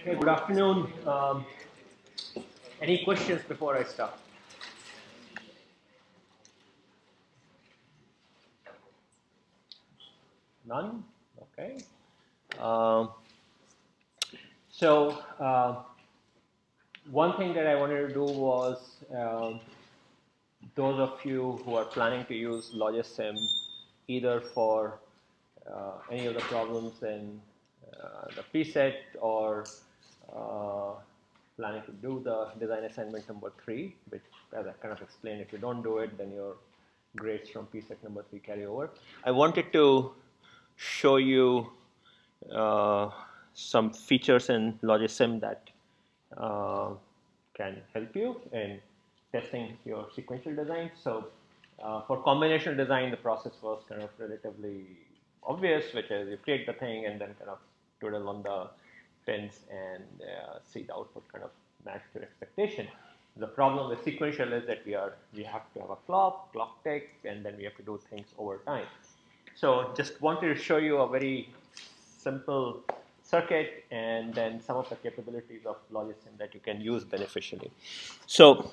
Hey, good afternoon. Any questions before I start? None? Okay. Um, so, one thing that I wanted to do was those of you who are planning to use LogisSim either for any of the problems in the preset or uh, planning to do the design assignment number 3, which as I kind of explained, if you don't do it, then your grades from preset number 3 carry over. I wanted to show you uh, some features in LogisSim that uh, can help you in testing your sequential design. So for combinational design, the process was kind of relatively obvious, which is you create the thing and then kind of twiddle on the pins and see the output kind of match your expectation. The problem with sequential is that we have to have a clock tick, and then we have to do things over time. So just wanted to show you a very simple circuit and then some of the capabilities of LogisSim that you can use beneficially. So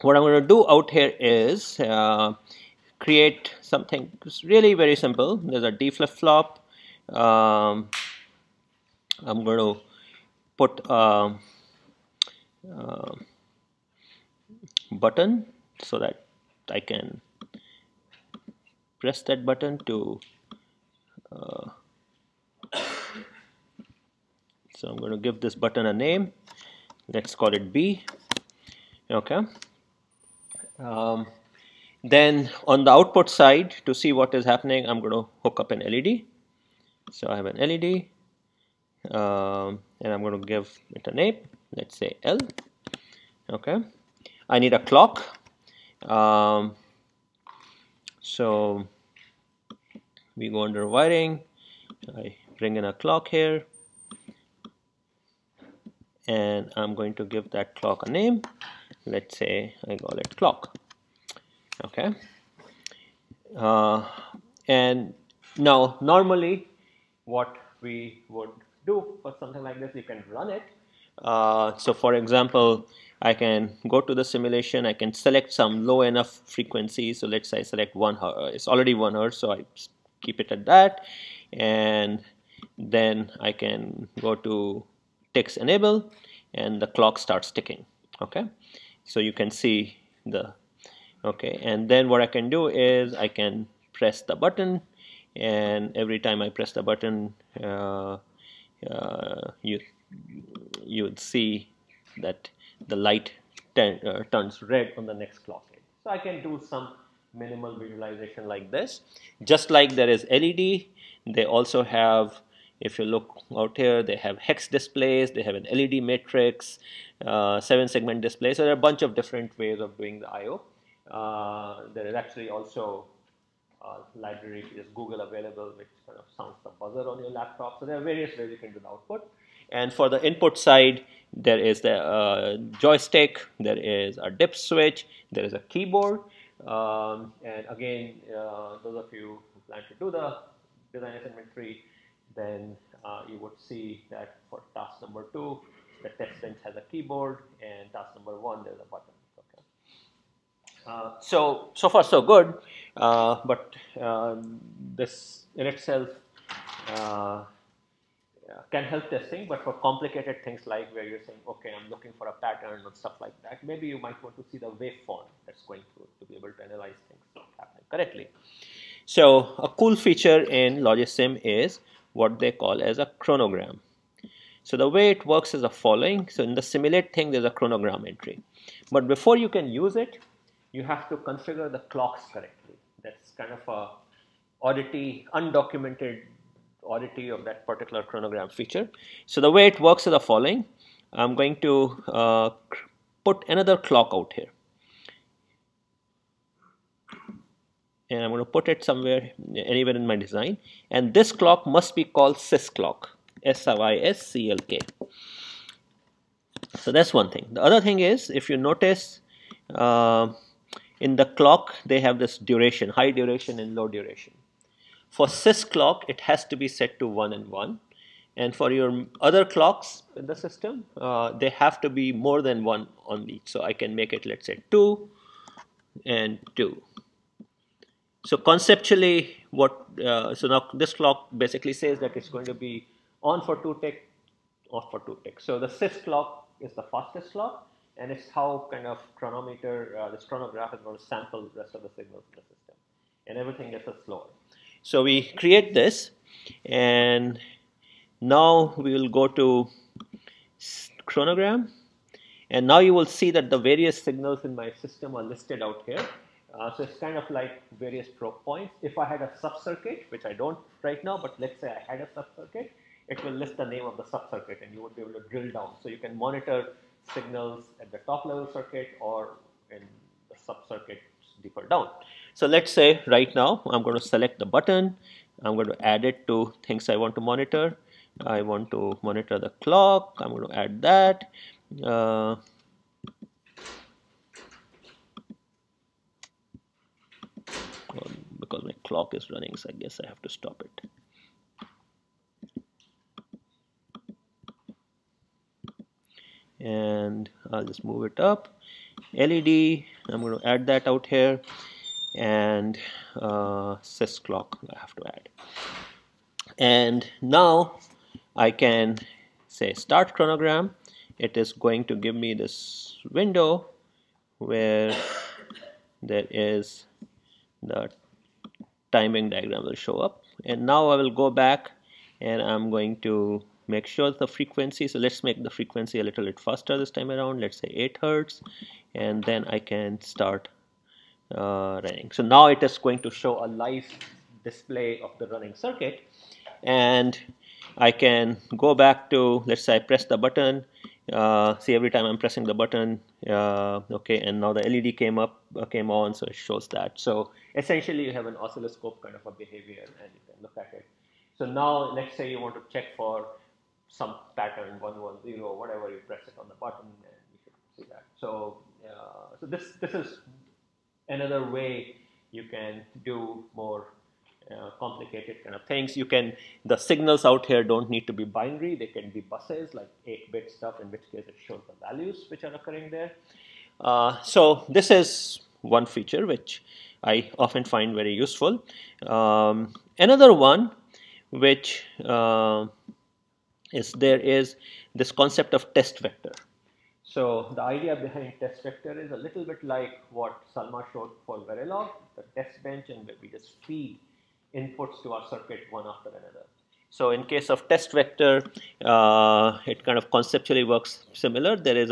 what I'm going to do out here is create something really very simple. There's a D flip-flop. I'm going to put a button so that I can press that button to so I'm going to give this button a name. Let's call it B. Okay. Then on the output side, to see what is happening, I'm going to hook up an LED. So I have an LED, and I'm going to give it a name. Let's say L. Okay. I need a clock. So we go under wiring. I bring in a clock here, and I'm going to give that clock a name. Let's say I call it clock. Okay. And now normally what we would do for something like this, you can run it. So for example, I can go to the simulation, I can select some low enough frequency. So let's say I select 1 Hz, it's already 1 Hz, so I keep it at that. And then I can go to ticks enable and the clock starts ticking. Okay, so you can see the okay, and then what I can do is I can press the button, and every time I press the button you'd see that the light turns red on the next clock edge. So I can do some minimal visualization like this. Just like there is LED, they also have, if you look out here, they have hex displays, they have an LED matrix, 7-segment display. So there are a bunch of different ways of doing the I/O. There is actually also a library, if you just Google available, which kind of sounds the buzzer on your laptop. So there are various ways you can do the output. And for the input side, there is the joystick, there is a dip switch, there is a keyboard. And again, those of you who plan to do the design assignment 3, then you would see that for task number 2, the test bench has a keyboard, and task number 1, there's a button. So far so good, but this in itself can help testing. But for complicated things like where you're saying, okay, I'm looking for a pattern or stuff like that, maybe you might want to see the waveform that's going through to be able to analyze things happening correctly. So a cool feature in LogisSim is what they call as a chronogram. So the way it works is the following. So in the simulate thing, there's a chronogram entry. But before you can use it, you have to configure the clocks correctly. That's kind of a oddity, undocumented oddity of that particular chronogram feature. So the way it works is the following. I'm going to put another clock out here. And I'm going to put it somewhere, anywhere in my design. And this clock must be called sysclock, S-Y-S-C-L-K. So that's one thing. The other thing is, if you notice, in the clock, they have this duration, high duration and low duration. For sysclock, it has to be set to 1 and 1. And for your other clocks in the system, they have to be more than one on each. So I can make it, let's say, 2 and 2. So conceptually, so now this clock basically says that it's going to be on for 2 tick, off for 2 ticks. So the sys clock is the fastest clock, and it's how kind of this chronograph is going to sample the rest of the signals in the system, and everything gets slower. So we create this, and now we will go to chronogram, and now you will see that the various signals in my system are listed out here. So it's kind of like various probe points. If I had a sub-circuit, which I don't right now, but let's say I had a sub-circuit, it will list the name of the sub-circuit, and you would be able to drill down. So you can monitor signals at the top level circuit or in the sub-circuit deeper down. So let's say right now I'm going to select the button. I'm going to add it to things I want to monitor. I want to monitor the clock. I'm going to add that. Because my clock is running, so I guess I have to stop it. And I'll just move it up. LED, I'm going to add that out here. And sys clock I have to add. And now I can say start chronogram. It is going to give me this window where there is the timing diagram will show up. And now I will go back and I'm going to make sure the frequency, so let's make the frequency a little bit faster this time around, let's say 8 Hertz, and then I can start running. So now it is going to show a live display of the running circuit, and I can go back to, let's say I press the button, see every time I'm pressing the button, okay, and now the LED came on, so it shows that. So essentially you have an oscilloscope kind of a behavior, and you can look at it. So now let's say you want to check for some pattern 110 or whatever, you press it on the button and you should see that. So so this is another way you can do more complicated kind of things. The signals out here don't need to be binary. They can be buses, like 8-bit stuff, in which case it shows the values which are occurring there. So this is one feature which I often find very useful. Another one which there is this concept of test vector. So the idea behind test vector is a little bit like what Salma showed for Verilog, the test bench, and we just feed inputs to our circuit one after another. So in case of test vector, it kind of conceptually works similar. There is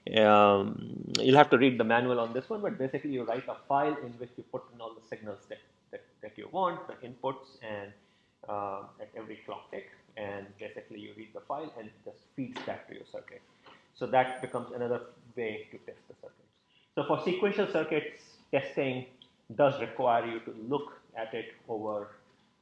you'll have to read the manual on this one, but basically you write a file in which you put in all the signals that you want, the inputs, and at every clock tick, and basically you read the file and it just feeds that to your circuit. So that becomes another way to test the circuits. So for sequential circuits, testing does require you to look at it over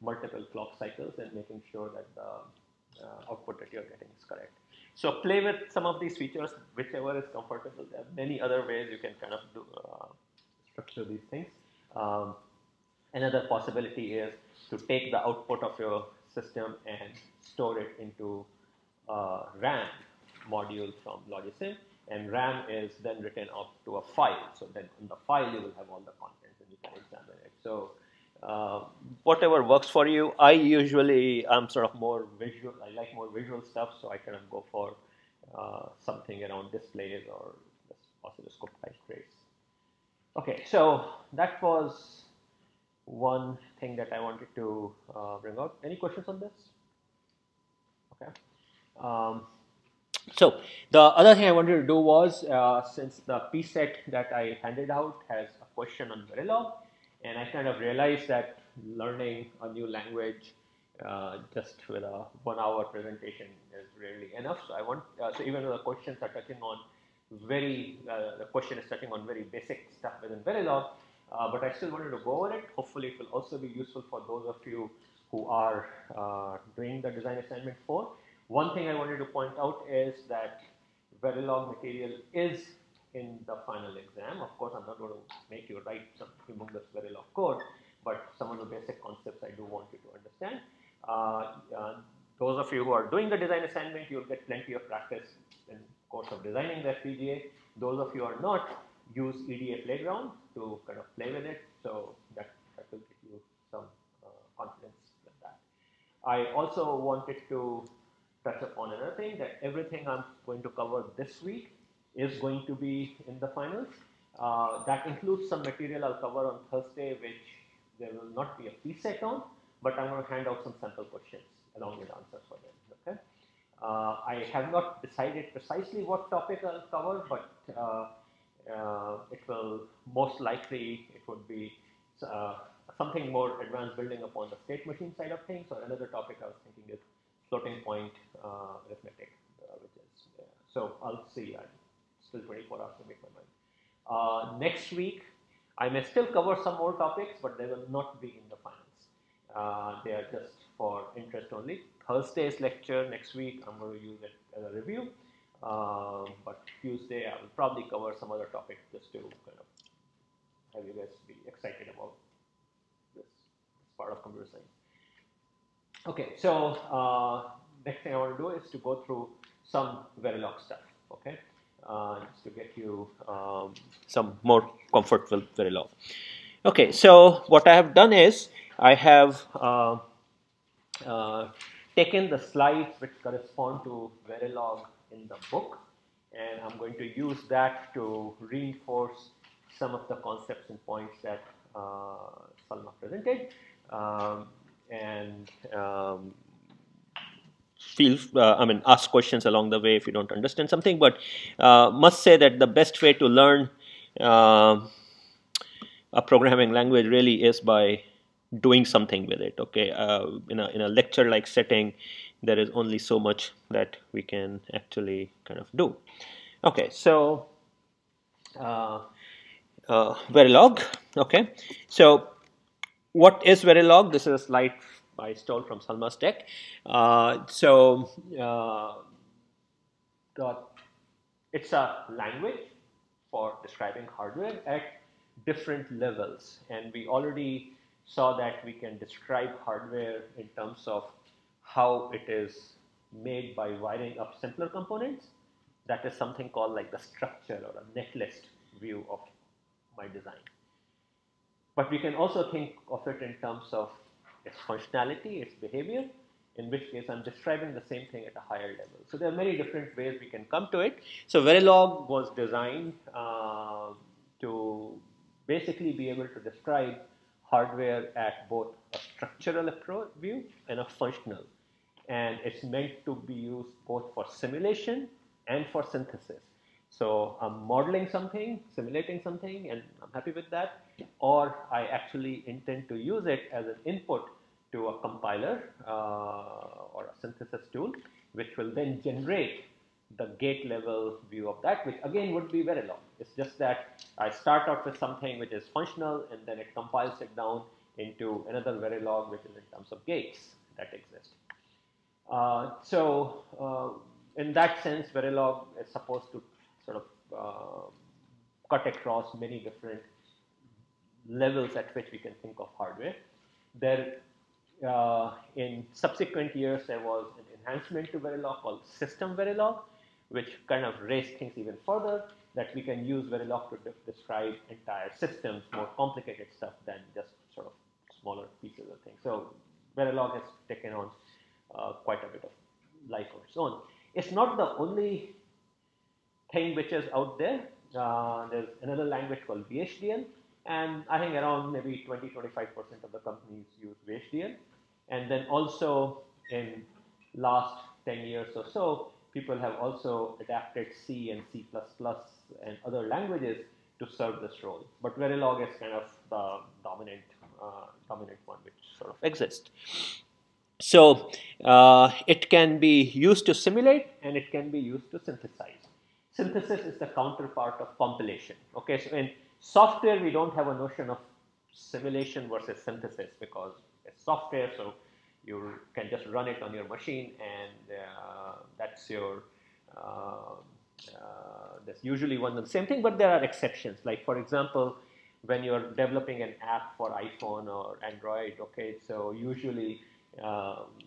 multiple clock cycles and making sure that the output that you're getting is correct. So play with some of these features, whichever is comfortable. There are many other ways you can kind of do, structure these things. Another possibility is to take the output of your system and store it into RAM module from Logisim, and RAM is then written out to a file. So then in the file you will have all the contents and you can examine it. So whatever works for you. I'm sort of more visual. I like more visual stuff, so I kind of go for something around displays or oscilloscope type traits. Okay, so that was one thing that I wanted to bring out. Any questions on this? Okay. So the other thing I wanted to do was, since the P-set that I handed out has a question on Verilog, and I kind of realized that learning a new language just with a 1-hour presentation is really enough. So I want, so even though the questions are touching on the question is touching on very basic stuff within Verilog, but I still wanted to go over it. Hopefully it will also be useful for those of you who are doing the design assignment 4. One thing I wanted to point out is that Verilog material is in the final exam. Of course, I'm not going to make you write some humongous Verilog code, but some of the basic concepts I do want you to understand. those of you who are doing the design assignment, you'll get plenty of practice in course of designing the FPGA. Those of you who are not, use EDA Playground to kind of play with it. So that will give you some confidence with that. I also wanted to touch upon another thing, that everything I'm going to cover this week is going to be in the finals. That includes some material I'll cover on Thursday, which there will not be a preset on, but I'm going to hand out some sample questions along with answers for them. Okay. I have not decided precisely what topic I'll cover, but it will most likely, it would be something more advanced building upon the state machine side of things, or another topic I was thinking is floating point arithmetic, which is, so I'll see. I'm still 24 hours to make my mind. Next week, I may still cover some more topics, but they will not be in the finals. They are just for interest only. Thursday's lecture next week, I'm going to use it as a review. But Tuesday, I will probably cover some other topic just to kind of have you guys be excited about this part of computer science. Okay, so next thing I want to do is to go through some Verilog stuff, okay? Just to get you some more comfort with Verilog. Okay, so what I have done is I have taken the slides which correspond to Verilog in the book, and I'm going to use that to reinforce some of the concepts and points that Salma presented, and ask questions along the way if you don't understand something. But must say that the best way to learn a programming language really is by doing something with it. Okay, in a lecture-like setting, there is only so much that we can actually kind of do. Okay, so Verilog. Okay, so what is Verilog? This is a slide I stole from Salma's deck. It's a language for describing hardware at different levels, and we already saw that we can describe hardware in terms of how it is made by wiring up simpler components. That is something called like the structure or a netlist view of my design. But we can also think of it in terms of its functionality, its behavior, in which case I'm describing the same thing at a higher level. So there are many different ways we can come to it. So Verilog was designed to basically be able to describe hardware at both a structural view and a functional. And it's meant to be used both for simulation and for synthesis. So I'm modeling something, simulating something, and I'm happy with that. Or I actually intend to use it as an input to a compiler or a synthesis tool, which will then generate the gate level view of that, which again would be Verilog. It's just that I start out with something which is functional, and then it compiles it down into another Verilog, which is in terms of gates that exist. In that sense, Verilog is supposed to sort of cut across many different levels at which we can think of hardware. In subsequent years, there was an enhancement to Verilog called System Verilog, which kind of raised things even further, that we can use Verilog to describe entire systems, more complicated stuff than just sort of smaller pieces of things. So Verilog has taken on quite a bit of life of its own. It's not the only thing which is out there. There's another language called VHDL, and I think around maybe 20-25% of the companies use VHDL. And then also in last 10 years or so, people have also adapted C and C++ and other languages to serve this role. But Verilog is kind of the dominant one which sort of exists. So it can be used to simulate, and it can be used to synthesize. Synthesis is the counterpart of compilation. Okay, so in software, we don't have a notion of simulation versus synthesis because it's software, so you can just run it on your machine, and that's your, that's usually one and the same thing, but there are exceptions. Like for example, when you're developing an app for iPhone or Android, okay, so usually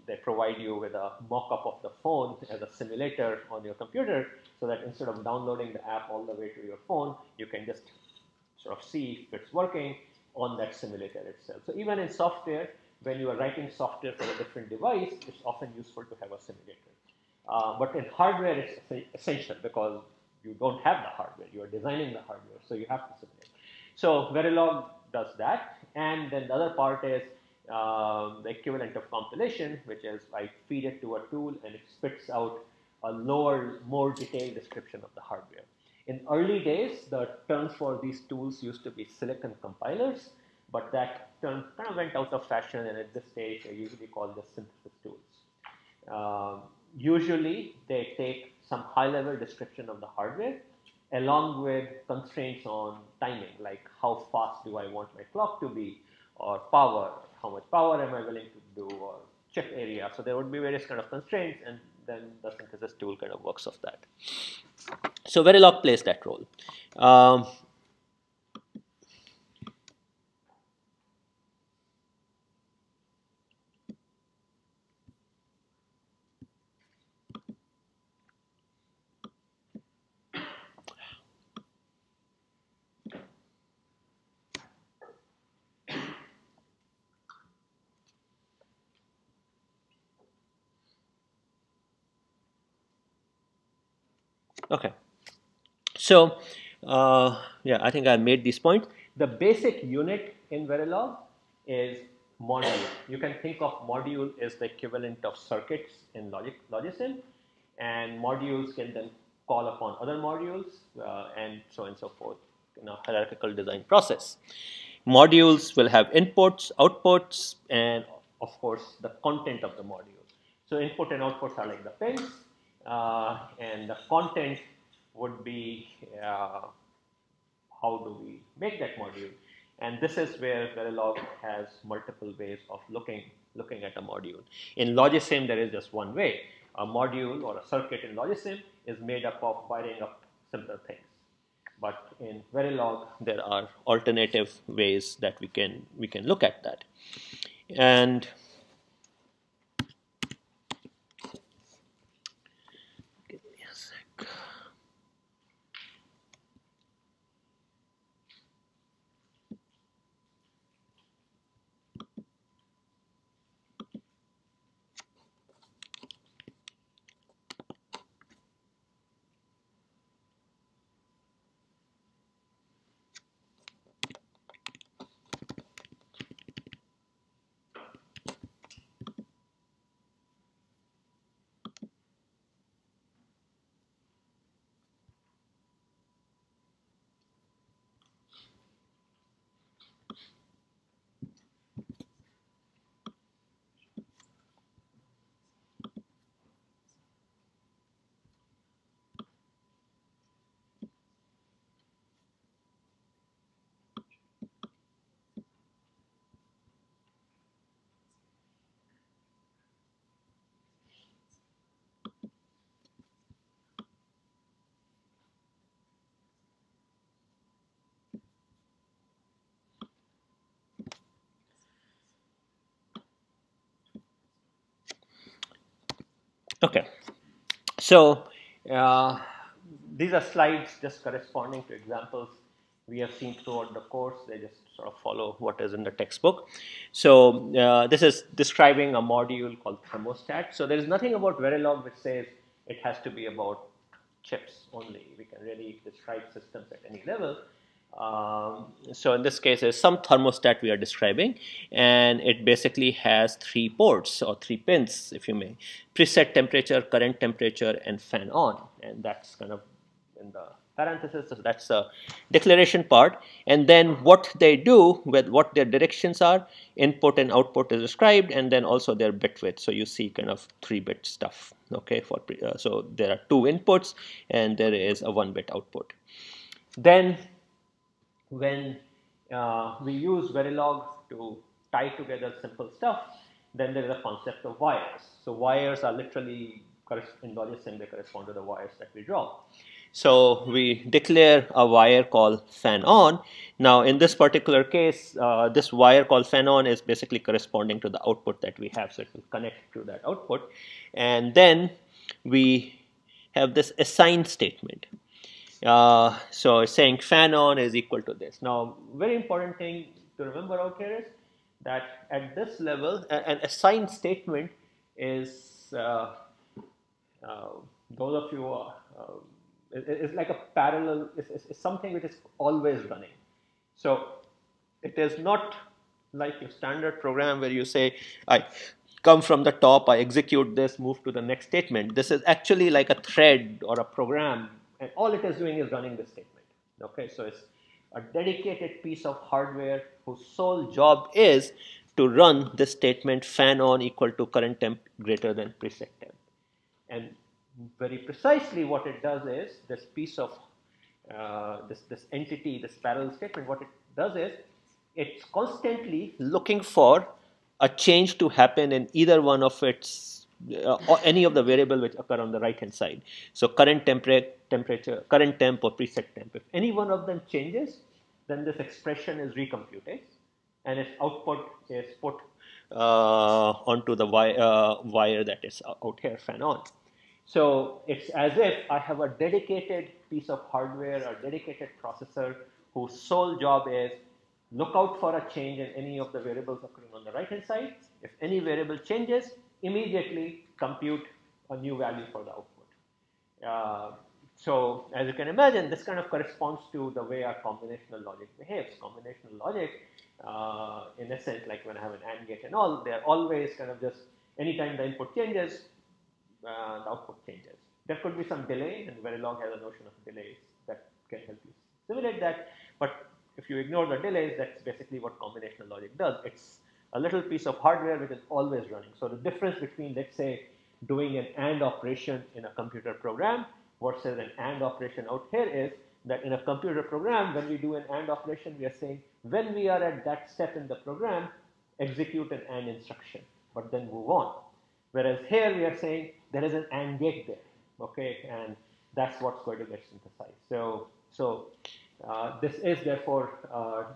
they provide you with a mock-up of the phone as a simulator on your computer, so that instead of downloading the app all the way to your phone, you can just sort of see if it's working on that simulator itself. So even in software, when you are writing software for a different device, it's often useful to have a simulator. But in hardware, it's essential because you don't have the hardware. You are designing the hardware, so you have to simulate. So Verilog does that. And then the other part is the equivalent of compilation, which is I feed it to a tool and it spits out a lower, more detailed description of the hardware. In early days, the terms for these tools used to be silicon compilers, but that term kind of went out of fashion, and at this stage, they're usually called the synthesis tools. Usually, they take some high-level description of the hardware along with constraints on timing, like how fast do I want my clock to be, or power, how much power am I willing to do, or chip area. So there would be various kind of constraints, and then the synthesis tool kind of works off that. So Verilog plays that role. Okay. So, yeah, I think I made these points. The basic unit in Verilog is module. You can think of module as the equivalent of circuits in Logisim, and modules can then call upon other modules, and so on and so forth in a hierarchical design process. Modules will have inputs, outputs, and of course the content of the module. So input and outputs are like the pins, and the content would be how do we make that module. And this is where Verilog has multiple ways of looking at a module. In Logisim, there is just one way. A module or a circuit in Logisim is made up of wiring up simple things. But in Verilog, there are alternative ways that we can look at that. And give me a sec. Okay, so these are slides just corresponding to examples we have seen throughout the course. They just sort of follow what is in the textbook. So this is describing a module called thermostat. So there is nothing about Verilog which says it has to be about chips only. We can really describe systems at any level. So in this case, there's some thermostat we are describing, and it basically has 3 ports or 3 pins, if you may: preset temperature, current temperature, and fan on. And that's kind of in the parenthesis. So that's the declaration part. And then what they do, with what their directions are, input and output is described, and then also their bit width. So you see kind of 3-bit stuff. Okay, so there are 2 inputs and there is a 1-bit output. Then when we use Verilog to tie together simple stuff, then there is a concept of wires. So wires are literally, in Logisim, they correspond to the wires that we draw. So we declare a wire called fan on. Now in this particular case, this wire called fan on is basically corresponding to the output that we have. So it will connect to that output. And then we have this assign statement. So it's saying fan on is equal to this. Now, very important thing to remember out here is that at this level, an assign statement is those of you is like a parallel, is something which is always running. So it is not like your standard program where you say, I come from the top, I execute this, move to the next statement. This is actually like a thread or a program, and all it is doing is running this statement. Okay, so it's a dedicated piece of hardware whose sole job is to run this statement fan on equal to current temp greater than preset temp. And very precisely what it does is this piece of this entity, this parallel statement, what it does is it's constantly looking for a change to happen in either one of its or any of the variable which occur on the right hand side. So current temperature, current temp or preset temp. If any one of them changes, then this expression is recomputed and its output is put onto the wire that is out here, fan on. So it's as if I have a dedicated piece of hardware, a dedicated processor whose sole job is look out for a change in any of the variables occurring on the right hand side. If any variable changes, immediately compute a new value for the output. So as you can imagine, this kind of corresponds to the way our combinational logic behaves. Combinational logic, in essence, like when I have an AND gate and all, they're always kind of just anytime the input changes, the output changes. There could be some delay, and Verilog has a notion of delays that can help you simulate that. But if you ignore the delays, that's basically what combinational logic does. It's a little piece of hardware which is always running. So the difference between, let's say, doing an AND operation in a computer program versus an AND operation out here is that in a computer program, when we do an AND operation, we are saying when we are at that step in the program, execute an AND instruction, but then move on. Whereas here we are saying there is an AND gate there, okay, and that's what's going to get synthesized. So this is therefore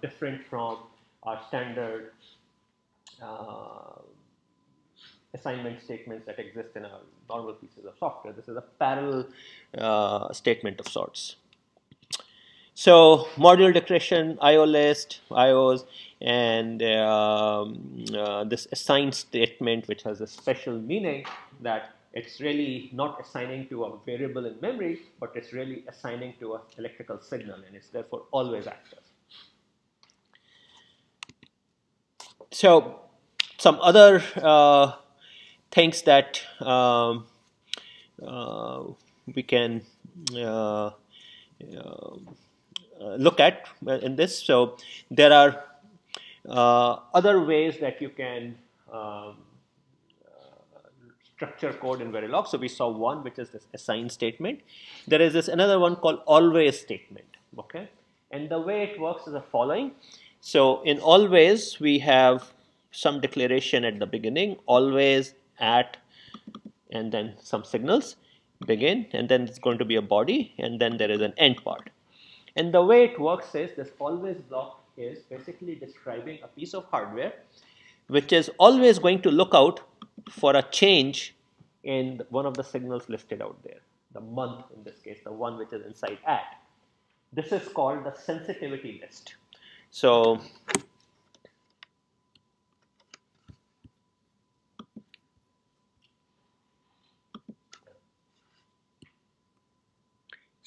different from our standard assignment statements that exist in our normal pieces of software. This is a parallel statement of sorts. So module declaration, IO list, IOs, and this assign statement, which has a special meaning that it's really not assigning to a variable in memory, but it's really assigning to an electrical signal, and it's therefore always active. So some other things that we can look at in this. So there are other ways that you can structure code in Verilog. So we saw one, which is this assign statement. There is this another one called always statement. Okay, and the way it works is the following. So in always we have some declaration at the beginning, always, at, and then some signals, begin, and then it's going to be a body, and then there is an end part. And the way it works is this always block is basically describing a piece of hardware which is always going to look out for a change in one of the signals listed out there, the month in this case, the one which is inside at. This is called the sensitivity list. So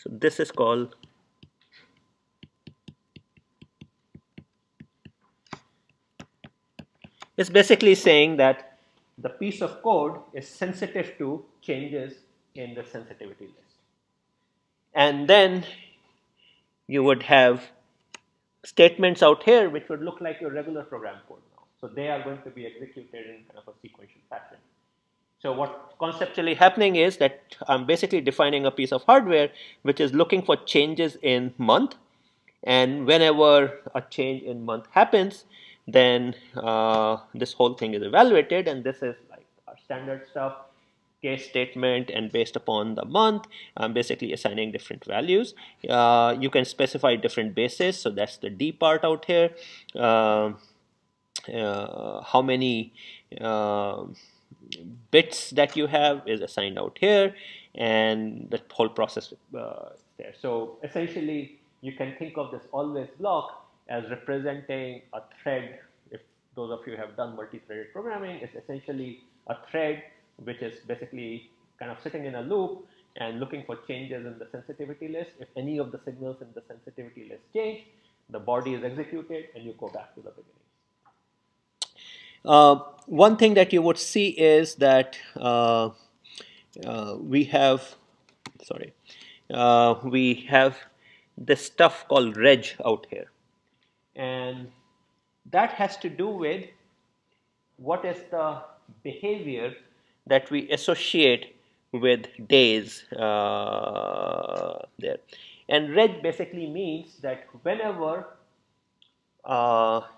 this is called it's basically saying that the piece of code is sensitive to changes in the sensitivity list. And then you would have statements out here which would look like your regular program code now. So they are going to be executed in kind of a sequential fashion. So what conceptually happening is that I'm basically defining a piece of hardware which is looking for changes in month, and whenever a change in month happens, then this whole thing is evaluated, and this is like our standard stuff. case statement, and based upon the month, I'm basically assigning different values. You can specify different bases, so that's the D part out here. How many bits that you have is assigned out here, and the whole process there. So essentially, you can think of this always block as representing a thread. If those of you have done multi-threaded programming, it's essentially a thread which is basically kind of sitting in a loop and looking for changes in the sensitivity list. If any of the signals in the sensitivity list change, the body is executed and you go back to the beginning. One thing that you would see is that we have this stuff called reg out here, and that has to do with what is the behavior that we associate with days there. And reg basically means that whenever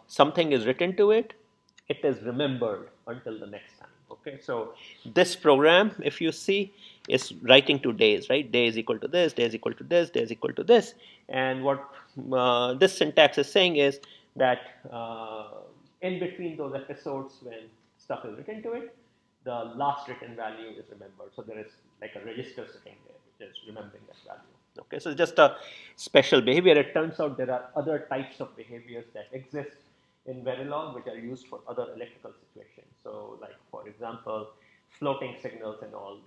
something is written to it, it is remembered until the next time. Okay, so this program, if you see, is writing to days, right? Day is equal to this, day is equal to this, day is equal to this. And what this syntax is saying is that in between those episodes when stuff is written to it, the last written value is remembered. So there is like a register sitting there which is remembering that value. Okay, so it's just a special behavior. It turns out there are other types of behaviors that exist in Verilog which are used for other electrical situations. So like, for example, floating signals and all,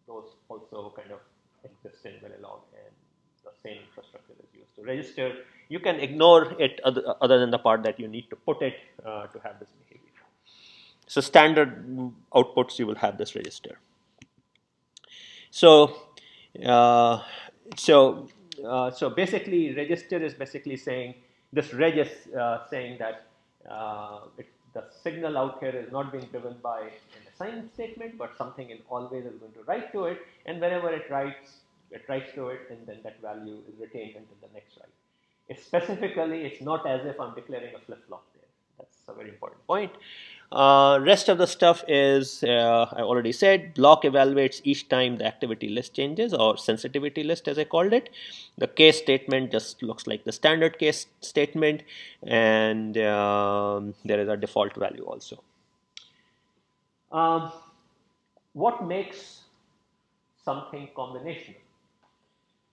those also kind of exist in Verilog, and the same infrastructure is used to register. You can ignore it other than the part that you need to put it to have this behavior. So standard outputs, you will have this register. So basically, register is basically saying, this reg is saying that the signal out here is not being driven by an assign statement, but something in always is going to write to it, and whenever it writes to it, and then that value is retained until the next write. It's not as if I'm declaring a flip-flop there. That's a very important point. Rest of the stuff is, I already said, block evaluates each time the activity list changes, or sensitivity list as I called it. The case statement just looks like the standard case statement, and there is a default value also. What makes something combinational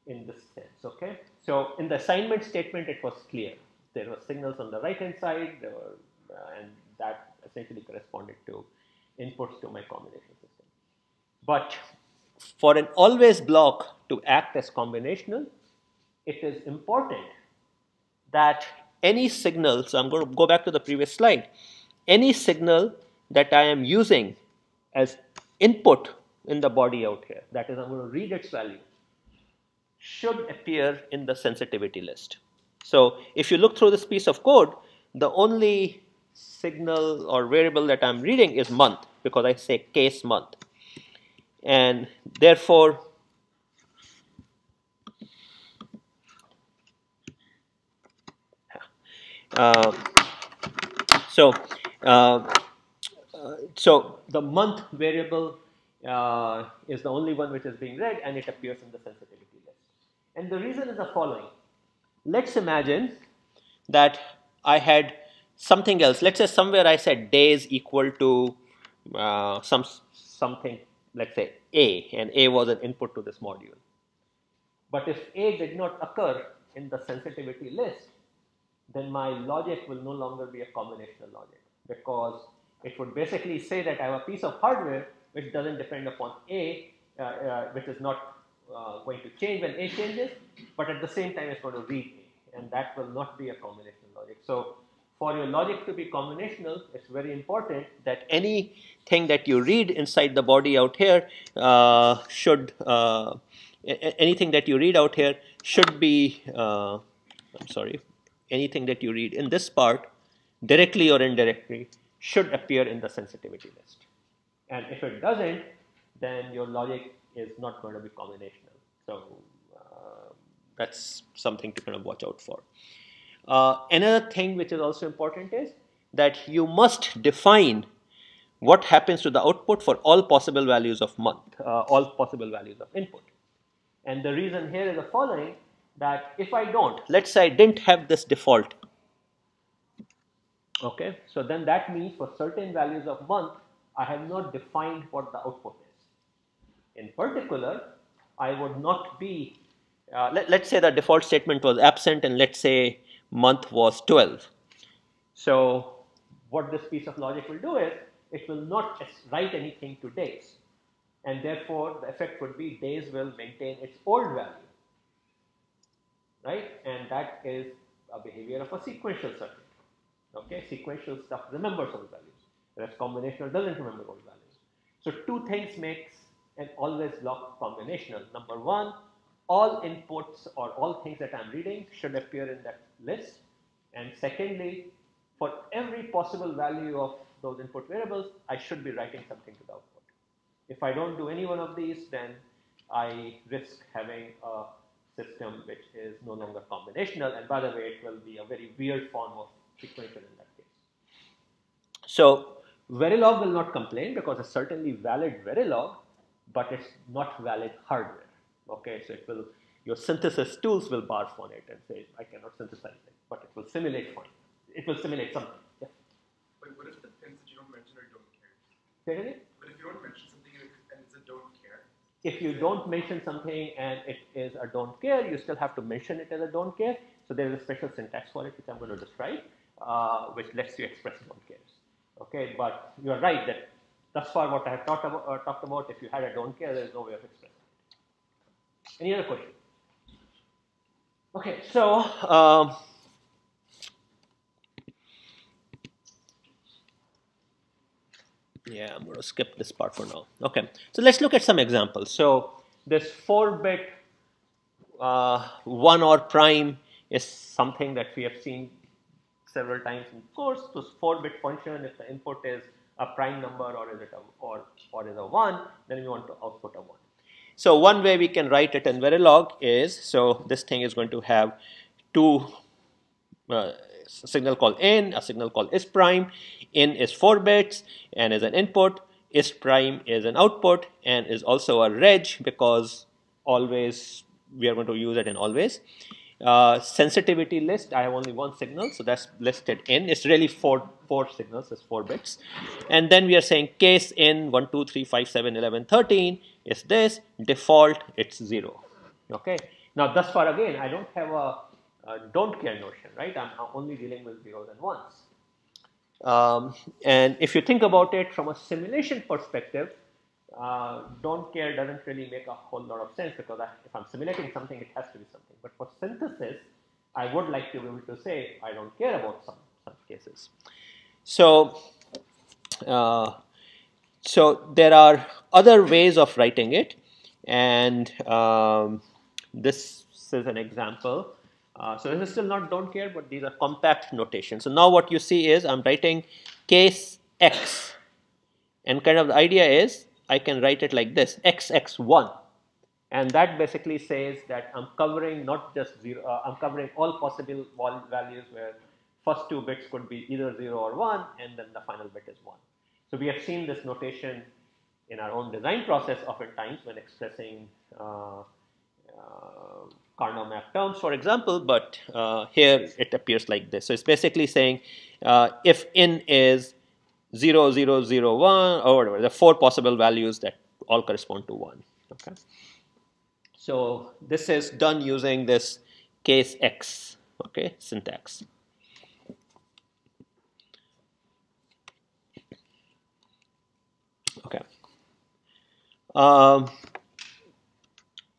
in this sense? Okay, so in the assignment statement it was clear. There were signals on the right hand side, and that essentially corresponded to inputs to my combination system. But for an always block to act as combinational, it is important that any signal, so I'm going to go back to the previous slide, any signal that I am using as input in the body out here, that is, I'm going to read its value, should appear in the sensitivity list. So if you look through this piece of code, the only signal or variable that I'm reading is month, because I say case month, and therefore so the month variable is the only one which is being read, and it appears in the sensitivity list. And the reason is the following. Let's imagine that I had something else. Let's say somewhere I said days equal to something, let's say A, and A was an input to this module. But if A did not occur in the sensitivity list, then my logic will no longer be a combinational logic, because it would basically say that I have a piece of hardware which doesn't depend upon A, which is not going to change when A changes, but at the same time it's going to read A, and that will not be a combinational logic. So for your logic to be combinational, it's very important that anything that you read inside the body out here anything that you read out here should be, anything that you read in this part, directly or indirectly, should appear in the sensitivity list. And if it doesn't, then your logic is not going to be combinational. So that's something to kind of watch out for. Another thing which is also important is that you must define what happens to the output for all possible values of month, all possible values of input. And the reason here is the following, that if I don't, let's say I didn't have this default, okay, so then that means for certain values of month, I have not defined what the output is. In particular, I would not be, let's say the default statement was absent and let's say month was 12. So what this piece of logic will do is, it will not write anything to days. And therefore, the effect would be days will maintain its old value, right? And that is a behavior of a sequential circuit. Okay, sequential stuff remembers old values, whereas combinational doesn't remember old values. So two things makes an always lock combinational. Number one, all inputs or all things that I'm reading should appear in that list. And secondly, for every possible value of those input variables, I should be writing something to the output. If I don't do any one of these, then I risk having a system which is no longer combinational. And by the way, it will be a very weird form of sequential in that case. So Verilog will not complain because it's certainly valid Verilog, but it's not valid hardware. Okay, so it will, your synthesis tools will barf on it and say, I cannot synthesize it, but it will simulate fine. It will simulate something. Yeah. But what if the things that you don't mention are don't care? Say it again? But if you don't mention something and it's a don't care? If you don't mention something and it is a don't care, you still have to mention it as a don't care. So there is a special syntax for it, which I'm going to describe, which lets you express don't cares. Okay, but you are right that thus far what I have talked about, if you had a don't care, there is no way of expressing it. Any other question? Okay, so yeah, I'm going to skip this part for now. Okay, so let's look at some examples. So this 4-bit 1-OR prime is something that we have seen several times in the course. This 4-bit function, if the input is a prime number or is it is a 1, then we want to output a 1. So one way we can write it in Verilog is, so this thing is going to have two signal called in, a signal called is prime. In is 4 bits and is an input. Is prime is an output and is also a reg because always we are going to use it in always. Sensitivity list, I have only one signal, so that's listed in. It's really four signals, it's 4 bits. And then we are saying case in 1, 2, 3, 5, 7, 11, 13 is this, default it's 0. Okay. Now thus far again, I don't have a don't care notion, right? I'm only dealing with zeros and ones. And if you think about it from a simulation perspective, don't care doesn't really make a whole lot of sense because if I'm simulating something, it has to be something. But for synthesis, I would like to be able to say I don't care about some cases. So, so there are other ways of writing it, and this is an example. So this is still not don't care, but these are compact notations. So now what you see is I'm writing case x, and kind of the idea is I can write it like this, xx1, and that basically says that I'm covering not just 0, I'm covering all possible values where first 2 bits could be either 0 or 1, and then the final bit is 1. So we have seen this notation in our own design process oftentimes when expressing Carnot map terms, for example, but here it appears like this. So it's basically saying if in is 0, 0, 0, 1, or whatever, the 4 possible values that all correspond to 1. Okay. So this is done using this case X, okay, syntax. Okay.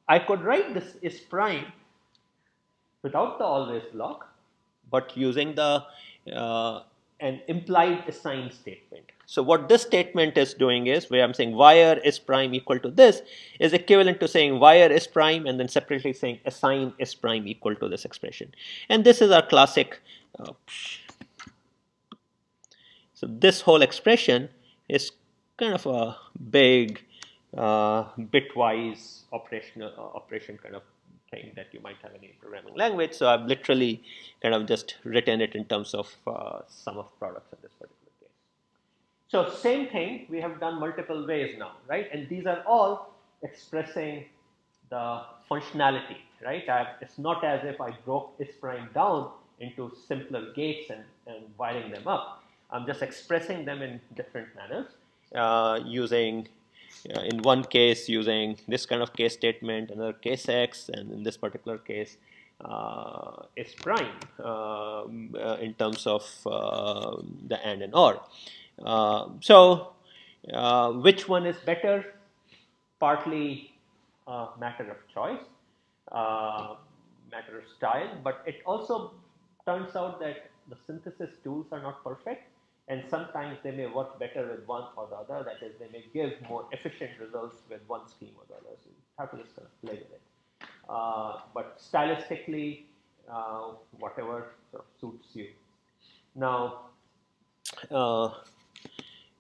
I could write this is prime without the always block, but using the an implied assign statement. So what this statement is doing is, where I'm saying wire is prime equal to this, is equivalent to saying wire is prime and then separately saying assign is prime equal to this expression. And this is our classic. So this whole expression is kind of a big bitwise operation kind of thing that you might have in any programming language. So I've literally kind of just written it in terms of sum of products in this particular case. So same thing we have done multiple ways now, right? And these are all expressing the functionality, right? It's not as if I broke is prime down into simpler gates and wiring them up. I'm just expressing them in different manners using, in one case, using this kind of case statement, another case X, and in this particular case, is prime in terms of the AND and OR. Which one is better? Partly a matter of choice, matter of style, but it also turns out that the synthesis tools are not perfect, and sometimes they may work better with one or the other. That is, they may give more efficient results with one scheme or the other. So you have to just kind of play with it. But stylistically, whatever sort of suits you. Now,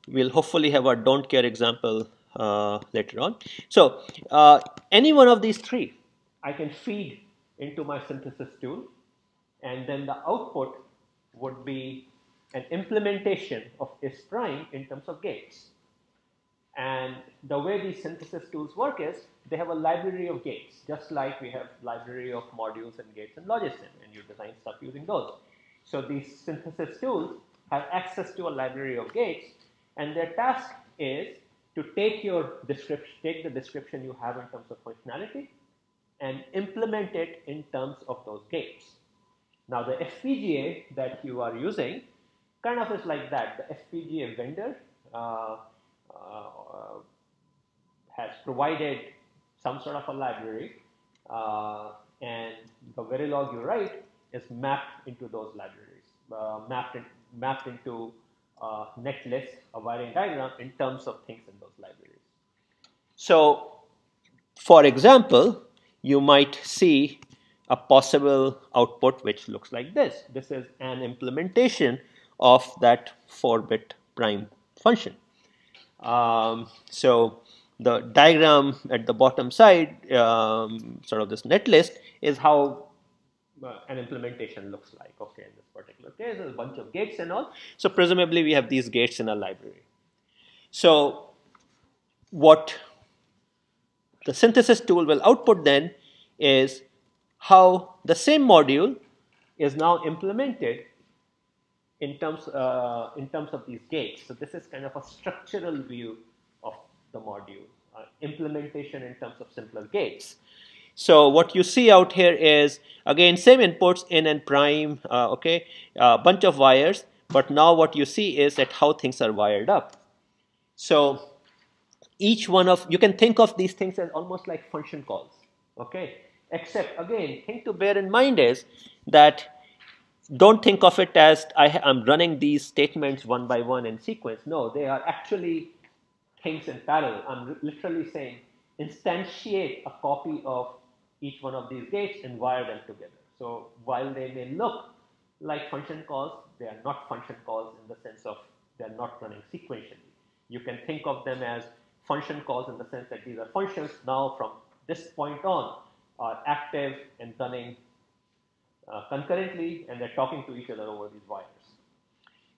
we'll hopefully have a don't care example later on. So any one of these three I can feed into my synthesis tool, and then the output would be an implementation of is prime in terms of gates. And the way these synthesis tools work is they have a library of gates, just like we have library of modules and gates in Logisim, and you design stuff using those. So these synthesis tools have access to a library of gates, and their task is to take your description, take the description you have in terms of functionality, and implement it in terms of those gates. Now the FPGA that you are using kind of is like that. The FPGA vendor has provided some sort of a library, and the Verilog you write is mapped into those libraries, mapped into netlist, a wiring diagram in terms of things in those libraries. So, for example, you might see a possible output which looks like this. This is an implementation of that 4-bit prime function. So the diagram at the bottom side, sort of this netlist, is how an implementation looks like. Okay, in this particular case, there's a bunch of gates and all. So presumably we have these gates in a library. So what the synthesis tool will output then is how the same module is now implemented in terms of these gates. So this is kind of a structural view of the module, implementation in terms of simpler gates. So what you see out here is, again, same inputs, in and prime, okay, a bunch of wires, but now what you see is that how things are wired up. So each one of, you can think of these things as almost like function calls, okay, except again, thing to bear in mind is that don't think of it as I'm running these statements one by one in sequence. No, they are actually things in parallel. I'm literally saying instantiate a copy of each one of these gates and wire them together. So while they may look like function calls, they are not function calls in the sense of they're not running sequentially. You can think of them as function calls in the sense that these are functions now from this point on are active and running concurrently, and they're talking to each other over these wires.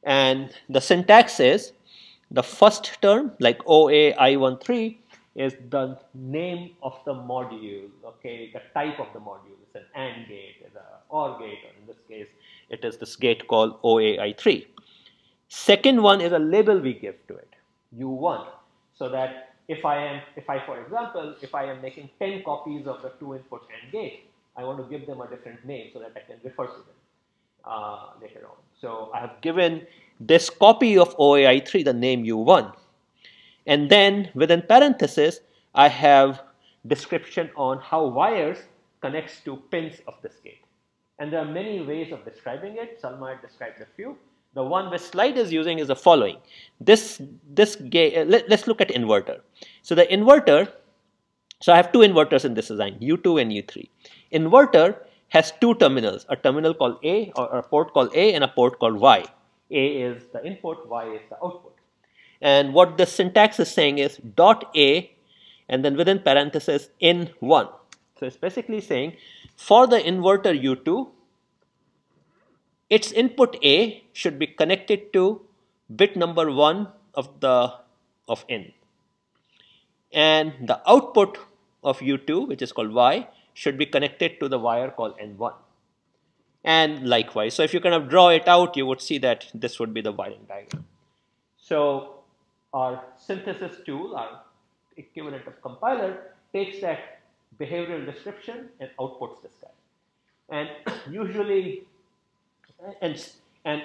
And the syntax is the first term, like OA I13, is the name of the module, okay, the type of the module. It's an AND gate, it's an OR gate, or in this case, it is this gate called OAI3. Second one is a label we give to it, U1, so that if I, for example, if I am making 10 copies of the 2-input AND gate, I want to give them a different name so that I can refer to them later on. So I have given this copy of OAI3 the name U1. And then within parentheses, I have description on how wires connects to pins of this gate. And there are many ways of describing it. Salma described a few. The one which slide is using is the following. This gate, let's look at inverter. So the inverter, so I have two inverters in this design, U2 and U3. Inverter has two terminals, a terminal called A, or a port called A, and a port called Y. A is the input, Y is the output. And what the syntax is saying is dot A, and then within parentheses in 1. So it's basically saying for the inverter U2, its input A should be connected to bit number 1 of n, and the output of U2, which is called Y, should be connected to the wire called N1. And likewise, so if you kind of draw it out, you would see that this would be the wiring diagram. So our synthesis tool, our equivalent of compiler, takes that behavioral description and outputs this guy. And usually, and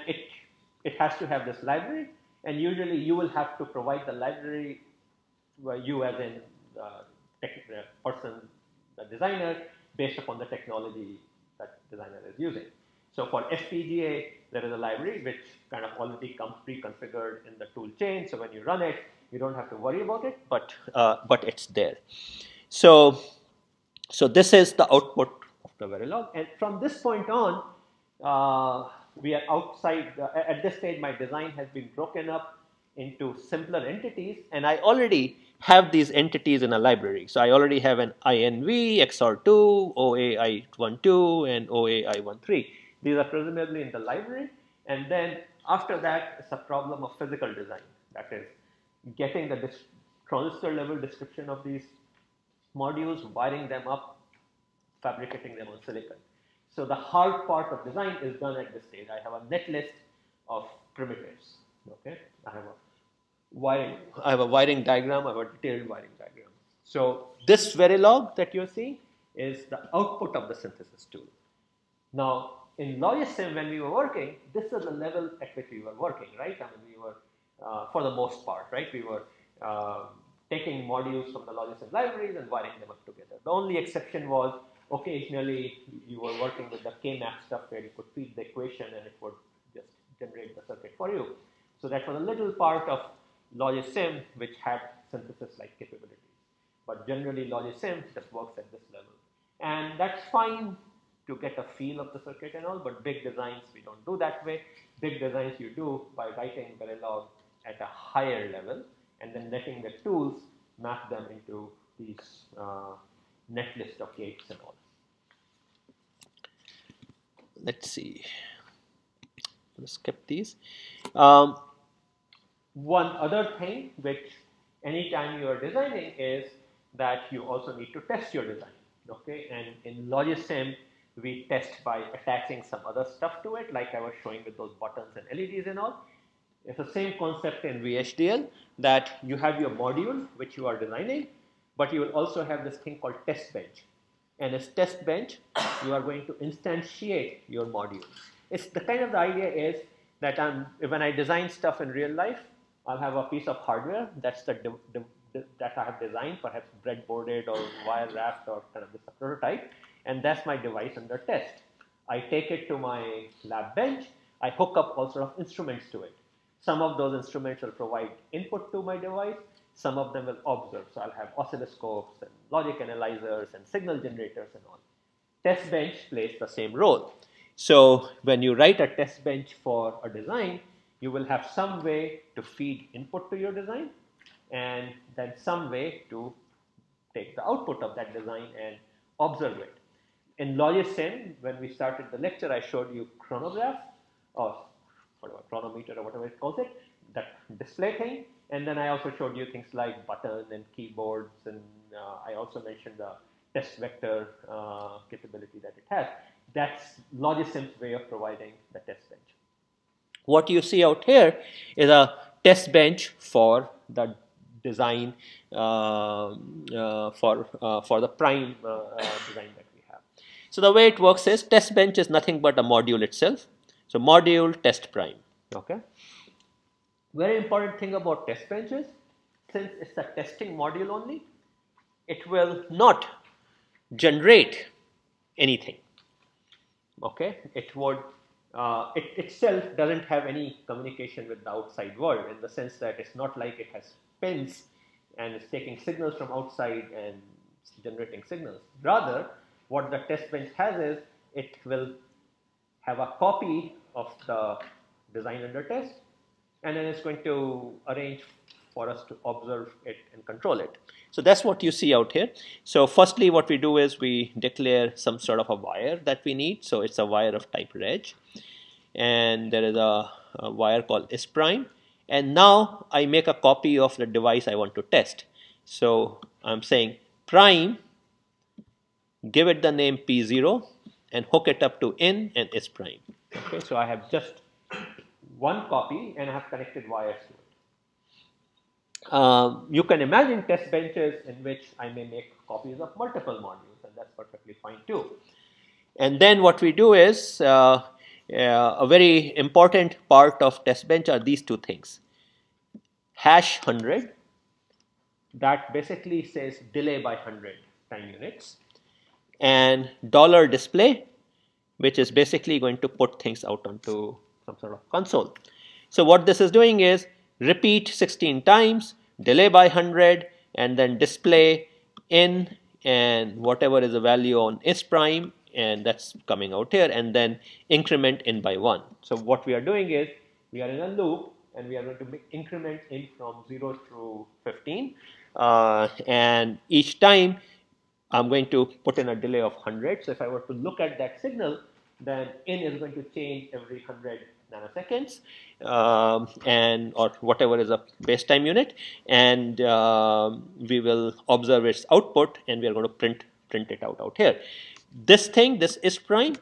it has to have this library, and usually you will have to provide the library, you as in the person, the designer, based upon the technology that designer is using. So for FPGA, there is a library which kind of already comes pre-configured in the tool chain. So when you run it, you don't have to worry about it, but it's there. So this is the output of the Verilog, and from this point on, we are outside. At this stage, my design has been broken up into simpler entities, and I already have these entities in a library. So I already have an INV, XOR2, OAI12, and OAI13. These are presumably in the library, and then after that, it's a problem of physical design. That is, getting the transistor level description of these modules, wiring them up, fabricating them on silicon. So the hard part of design is done at this stage. I have a net list of primitives. Okay, I have a wiring diagram. I have a detailed wiring diagram. So this Verilog that you're seeing is the output of the synthesis tool. Now in Logisim, when we were working, this is the level at which we were working, right? I mean, we were for the most part, right? We were taking modules from the Logisim libraries and wiring them up together. The only exception was occasionally you were working with the K-map stuff where you could feed the equation and it would just generate the circuit for you. So that was a little part of Logisim which had synthesis-like capabilities. But generally Logisim just works at this level. And that's fine to get a feel of the circuit and all, but big designs we don't do that way. Big designs you do by writing Verilog at a higher level and then letting the tools map them into these net list of gates and all. Let's see. Let's skip these. One other thing which anytime you are designing is that you also need to test your design. Okay, and in Logisim, we test by attaching some other stuff to it, like I was showing with those buttons and LEDs and all. It's the same concept in VHDL, that you have your module which you are designing, but you will also have this thing called test bench. And as test bench, you are going to instantiate your module. It's the kind of the idea is that when I design stuff in real life, I'll have a piece of hardware that's that I have designed, perhaps breadboarded or wire wrapped or kind of this prototype, and that's my device under test. I take it to my lab bench. I hook up all sort of instruments to it. Some of those instruments will provide input to my device. Some of them will observe. So I'll have oscilloscopes and logic analyzers and signal generators and all. Test bench plays the same role. So when you write a test bench for a design, you will have some way to feed input to your design and then some way to take the output of that design and observe it. In Logisim, when we started the lecture, I showed you chronograph or whatever, chronometer or whatever it calls it, that display thing. And then I also showed you things like button and keyboards, and I also mentioned the test vector capability that it has. That's Logisim's way of providing the test bench. What you see out here is a test bench for the design for the prime design that we have. So the way it works is test bench is nothing but a module itself. So module test prime. Okay. Very important thing about test bench is, since it's a testing module only, it will not generate anything. Okay, it would it itself doesn't have any communication with the outside world, in the sense that it's not like it has pins and it's taking signals from outside and generating signals. Rather, what the test bench has is it will have a copy of the design under test, and then it's going to arrange for us to observe it and control it. So that's what you see out here. So firstly, what we do is we declare some sort of a wire that we need. So it's a wire of type reg, and there is a wire called is prime, and now I make a copy of the device I want to test. So I'm saying prime, give it the name P0, and hook it up to in and is prime. Okay, so I have just one copy and I have connected wires to it. You can imagine test benches in which I may make copies of multiple modules, and that's perfectly fine too. And then what we do is a very important part of test bench are these two things. Hash 100, that basically says delay by 100 time units, and dollar display, which is basically going to put things out onto some sort of console. So what this is doing is repeat 16 times, delay by 100, and then display in and whatever is the value on is prime, and that's coming out here, and then increment in by 1. So what we are doing is we are in a loop and we are going to increment in from 0 through 15, and each time I'm going to put in a delay of 100. So if I were to look at that signal, then in is going to change every 100 nanoseconds, and or whatever is a base time unit, and we will observe its output, and we are going to print it out here. This thing, this is prime.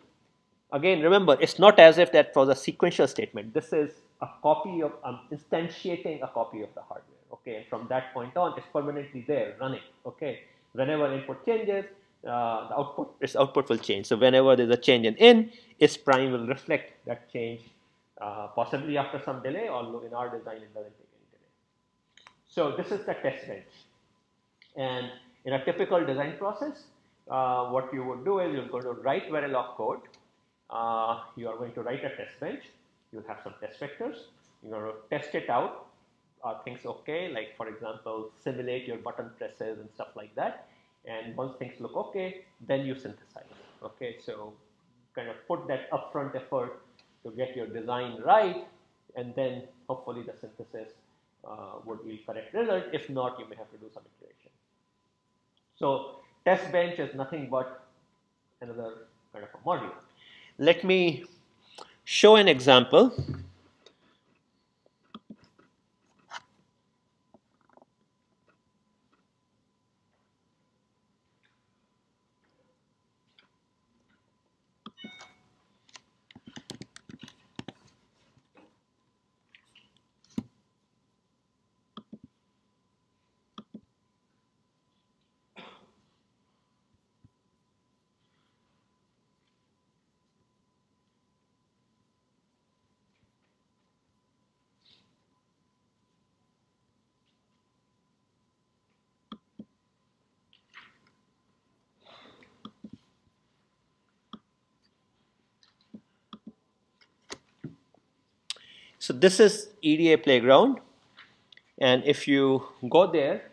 Again, remember, it's not as if that was a sequential statement. This is a copy of, instantiating a copy of the hardware. Okay, and from that point on, it's permanently there running. Okay, whenever input changes, its output will change. So whenever there's a change in, its prime will reflect that change, possibly after some delay, although in our design it doesn't take any delay. So this is the test bench. And in a typical design process, what you would do is you're going to write Verilog code. You are going to write a test bench. You'll have some test vectors. You're going to test it out. Are things okay? Like, for example, simulate your button presses and stuff like that. And once things look okay, then you synthesize. Okay, so kind of put that upfront effort to get your design right, and then hopefully the synthesis would yield correct result. If not, you may have to do some iteration. So test bench is nothing but another kind of a module. Let me show an example. So this is EDA Playground, and if you go there,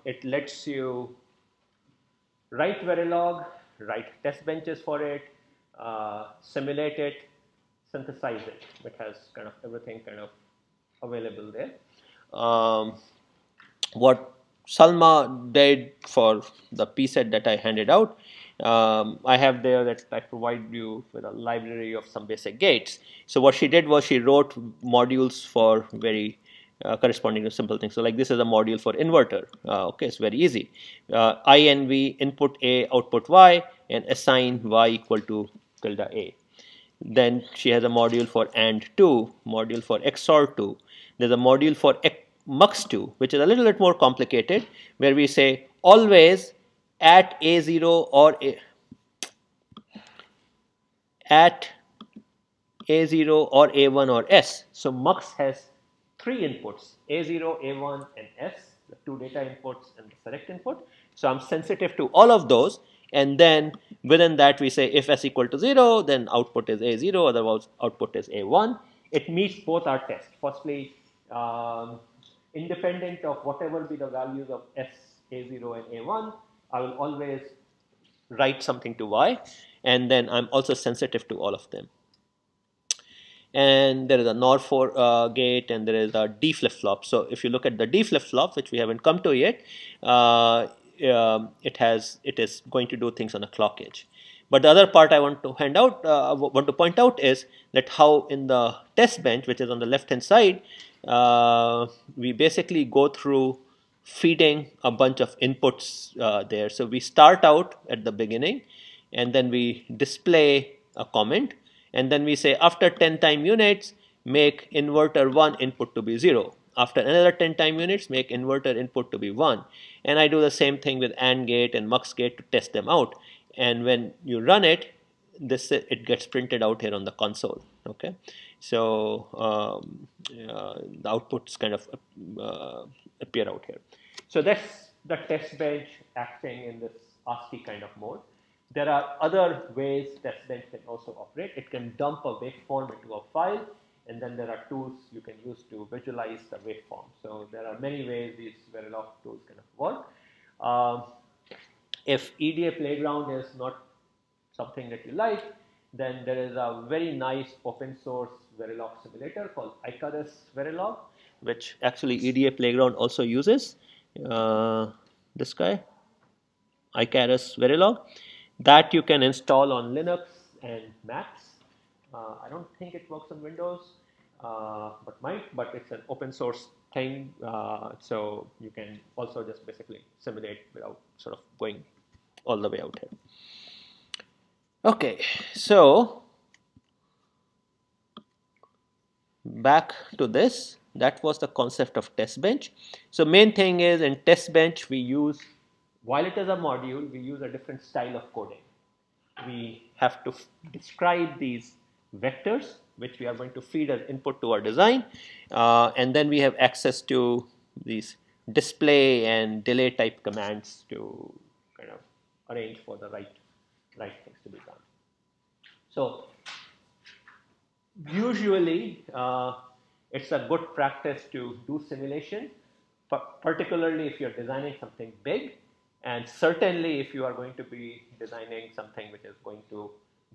it lets you write Verilog, write test benches for it, simulate it, synthesize it. It has kind of everything kind of available there. What Salma did for the PSET that I handed out, I have there that I provide you with a library of some basic gates. So what she did was she wrote modules for very corresponding to simple things. So like this is a module for inverter. Okay, it's very easy. INV, input A, output Y, and assign Y equal to tilde A. Then she has a module for AND2, module for XOR2. There's a module for MUX2, which is a little bit more complicated, where we say always at A0 or at A0 or A1 or S. So MUX has 3 inputs, A0, A1, and S, the 2 data inputs and the select input. So I'm sensitive to all of those, and then within that we say if S equal to 0, then output is A0, otherwise output is A1. It meets both our tests. Firstly, independent of whatever be the values of S, A0, and A1, I will always write something to Y, and then I'm also sensitive to all of them. And there is a NOR 4 gate, and there is a D flip-flop. So if you look at the D flip-flop, which we haven't come to yet, it is going to do things on a clock edge. But the other part I want to point out is that how in the test bench, which is on the left hand side, we basically go through feeding a bunch of inputs there. So we start out at the beginning, and then we display a comment, and then we say after 10 time units, make inverter 1 input to be 0. After another 10 time units, make inverter input to be 1. And I do the same thing with AND gate and MUX gate to test them out. And when you run it, it gets printed out here on the console. Okay, so the outputs kind of appear out here. So that's the test bench acting in this ASCII kind of mode. There are other ways test bench can also operate. It can dump a waveform into a file, and then there are tools you can use to visualize the waveform. So there are many ways these Verilog tools kind of work. If EDA Playground is not something that you like, then there is a very nice open source Verilog simulator called Icarus Verilog, which actually EDA Playground also uses. This guy, Icarus Verilog, that you can install on Linux and Macs. I don't think it works on Windows, but it's an open source thing, so you can also just basically simulate without sort of going all the way out here. Okay, so back to this. That was the concept of test bench. So main thing is in test bench we use, while it is a module, we use a different style of coding. We have to describe these vectors which we are going to feed as input to our design, and then we have access to these display and delay type commands to kind of arrange for the right things to be done. So usually it's a good practice to do simulation, particularly if you're designing something big, and certainly if you are going to be designing something which is going to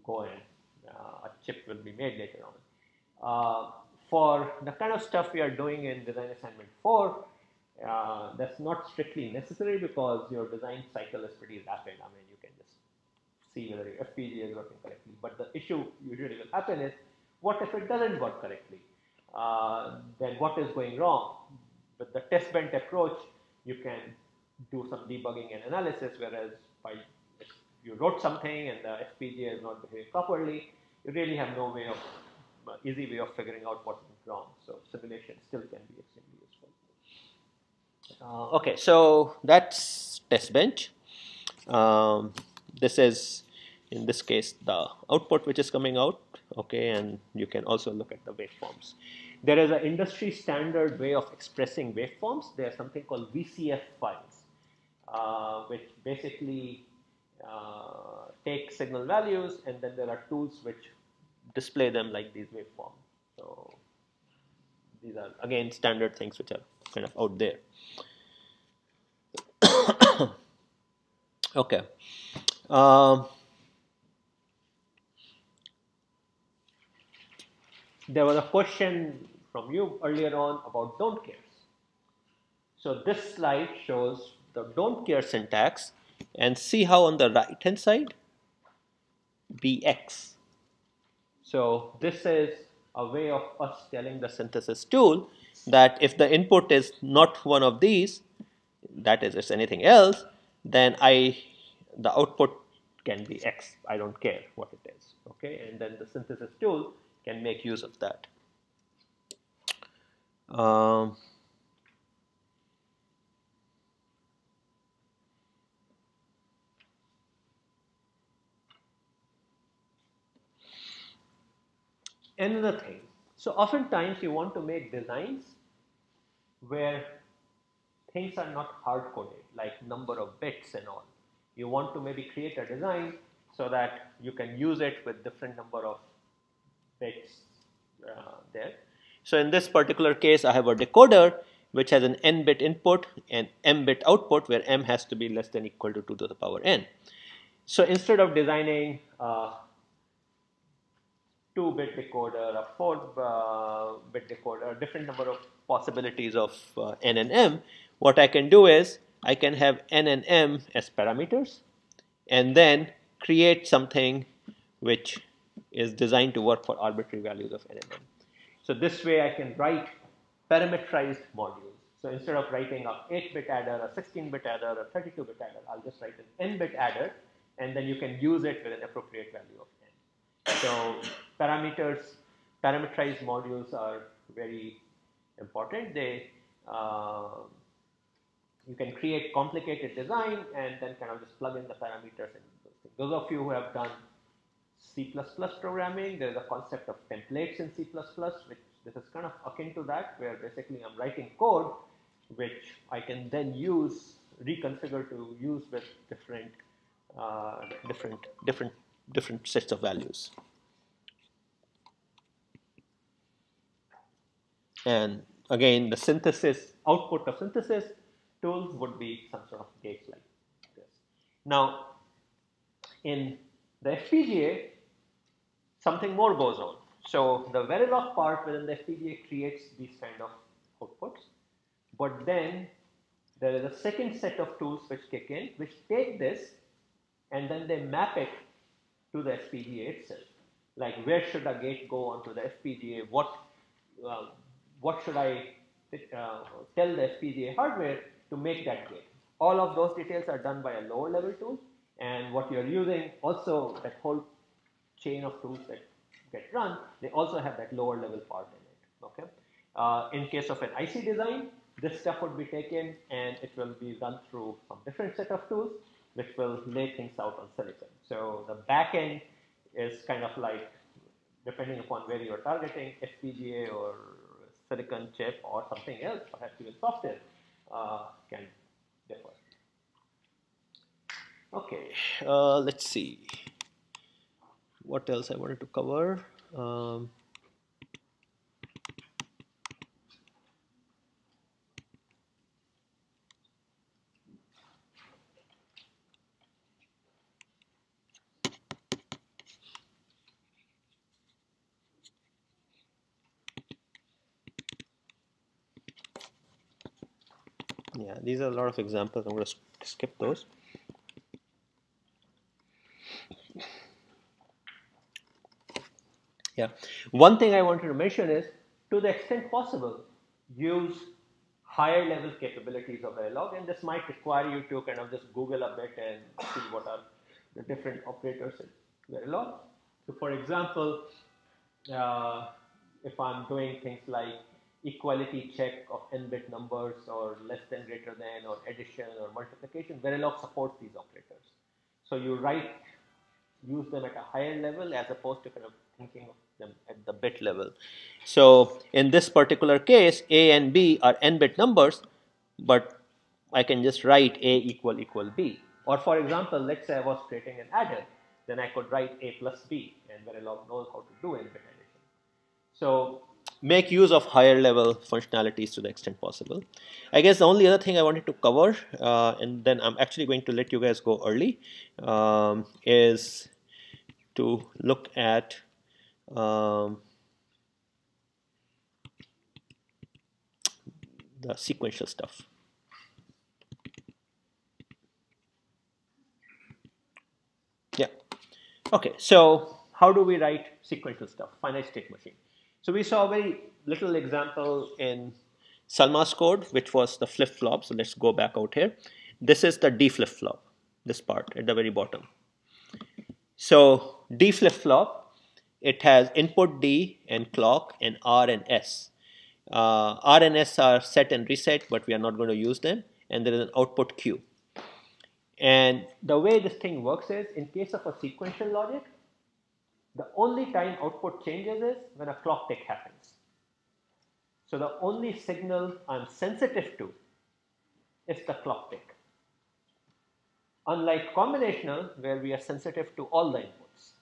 go in, a chip will be made later on. For the kind of stuff we are doing in design assignment 4, that's not strictly necessary because your design cycle is pretty rapid. I mean, you can just see whether your FPGA is working correctly. But the issue usually will happen is, what if it doesn't work correctly? Then what is going wrong? With the test bench approach, you can do some debugging and analysis, whereas if you wrote something and the FPGA is not behaving properly, you really have no way of easy way of figuring out what went wrong. So simulation still can be extremely useful. Okay, so that's test bench. This is, in this case, the output which is coming out. Okay, and you can also look at the waveforms. There is an industry standard way of expressing waveforms. There's something called VCF files, which basically take signal values, and then there are tools which display them like these waveforms. So these are again standard things which are kind of out there. Okay. There was a question from you earlier on about don't cares. So this slide shows the don't care syntax, and see how on the right hand side BX. So this is a way of us telling the synthesis tool that if the input is not one of these, that is, it's anything else, then the output can be X. I don't care what it is. Okay, and then the synthesis tool can make use of that. Another thing, so oftentimes you want to make designs where things are not hard-coded, like number of bits and all. You want to maybe create a design so that you can use it with different number of bits there. So in this particular case, I have a decoder which has an n-bit input and m-bit output, where m has to be less than equal to 2 to the power n. So instead of designing 2-bit decoder, a 4-bit decoder, different number of possibilities of n and m, what I can do is I can have n and m as parameters, and then create something which is designed to work for arbitrary values of n and m. So this way I can write parameterized modules. So instead of writing a 8-bit adder, a 16-bit adder, a 32-bit adder, I'll just write an n-bit adder, and then you can use it with an appropriate value of n. So parameterized modules are very important. You can create complicated design and then kind of just plug in the parameters and those things. Those of you who have done C++ programming, there is a concept of templates in C++, which this is kind of akin to that, where basically I'm writing code which I can then reconfigure to use with different sets of values. And again, the output of synthesis tools would be some sort of gates like this. Now, in the FPGA, something more goes on. So the Verilog part within the FPGA creates these kind of outputs, but then there is a second set of tools which kick in, which take this and then they map it to the FPGA itself. Like, where should a gate go onto the FPGA? What should I tell the FPGA hardware to make that gate? All of those details are done by a lower level tool, and what you're using also, that whole chain of tools that get run, they also have that lower level part in it. Okay. In case of an IC design, this stuff would be taken and it will be run through some different set of tools which will lay things out on silicon. So the back end is kind of like, depending upon where you are targeting, FPGA or silicon chip or something else, perhaps even software, can differ. Okay, let's see. What else I wanted to cover? Yeah, these are a lot of examples. I'm going to skip those. Yeah, one thing I wanted to mention is, to the extent possible, use higher level capabilities of Verilog, and this might require you to kind of just Google a bit and see what are the different operators in Verilog. So for example, if I'm doing things like equality check of n-bit numbers or less than, greater than, or addition or multiplication, Verilog supports these operators. So you use them at a higher level as opposed to kind of thinking of them at the bit level. So in this particular case, A and B are n-bit numbers, but I can just write A equal B. Or for example, let's say I was creating an adder, then I could write A plus B, and Verilog knows how to do n-bit addition. So make use of higher level functionalities to the extent possible. I guess the only other thing I wanted to cover, and then I'm actually going to let you guys go early, is to look at the sequential stuff. Yeah. Okay, so how do we write sequential stuff, finite state machine? So we saw a very little example in Salma's code, which was the flip-flop. So let's go back out here. This is the D flip-flop, this part at the very bottom. So D flip-flop, it has input D and clock and R and S. R and S are set and reset, but we are not going to use them. And there is an output Q. And the way this thing works is, in case of a sequential logic, the only time output changes is when a clock tick happens. So the only signal I'm sensitive to is the clock tick. Unlike combinational, where we are sensitive to all the inputs.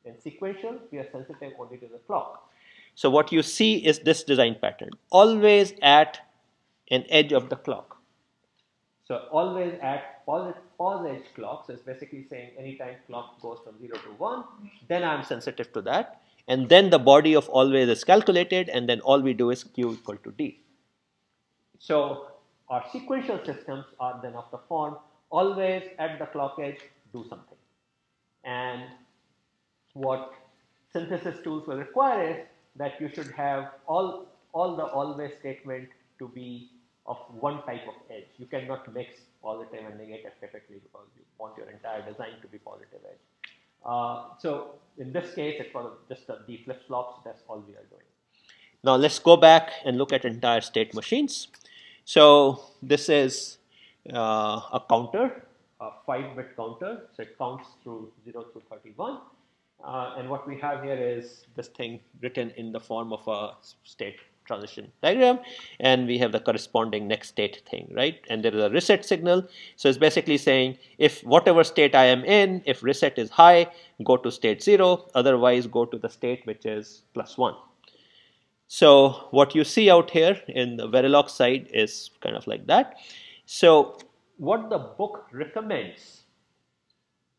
In sequential, we are sensitive only to the clock. So what you see is this design pattern, always at an edge of the clock. So always at pause edge clock, so it's basically saying anytime clock goes from 0 to 1, then I'm sensitive to that. And then the body of always is calculated, and then all we do is Q equal to D. So our sequential systems are then of the form, always at the clock edge, do something. And what synthesis tools will require is that you should have all the always statement to be of one type of edge. You cannot mix positive and negative typically because you want your entire design to be positive edge. So in this case, it was just the flip-flops. That's all we are doing. Now let's go back and look at entire state machines. So this is a counter, a 5-bit counter. So it counts through 0 through 31. And what we have here is this thing written in the form of a state transition diagram, and we have the corresponding next state thing, right? And there is a reset signal. So it's basically saying if whatever state I am in, if reset is high, go to state 0, otherwise go to the state which is +1. So what you see out here in the Verilog side is kind of like that. So what the book recommends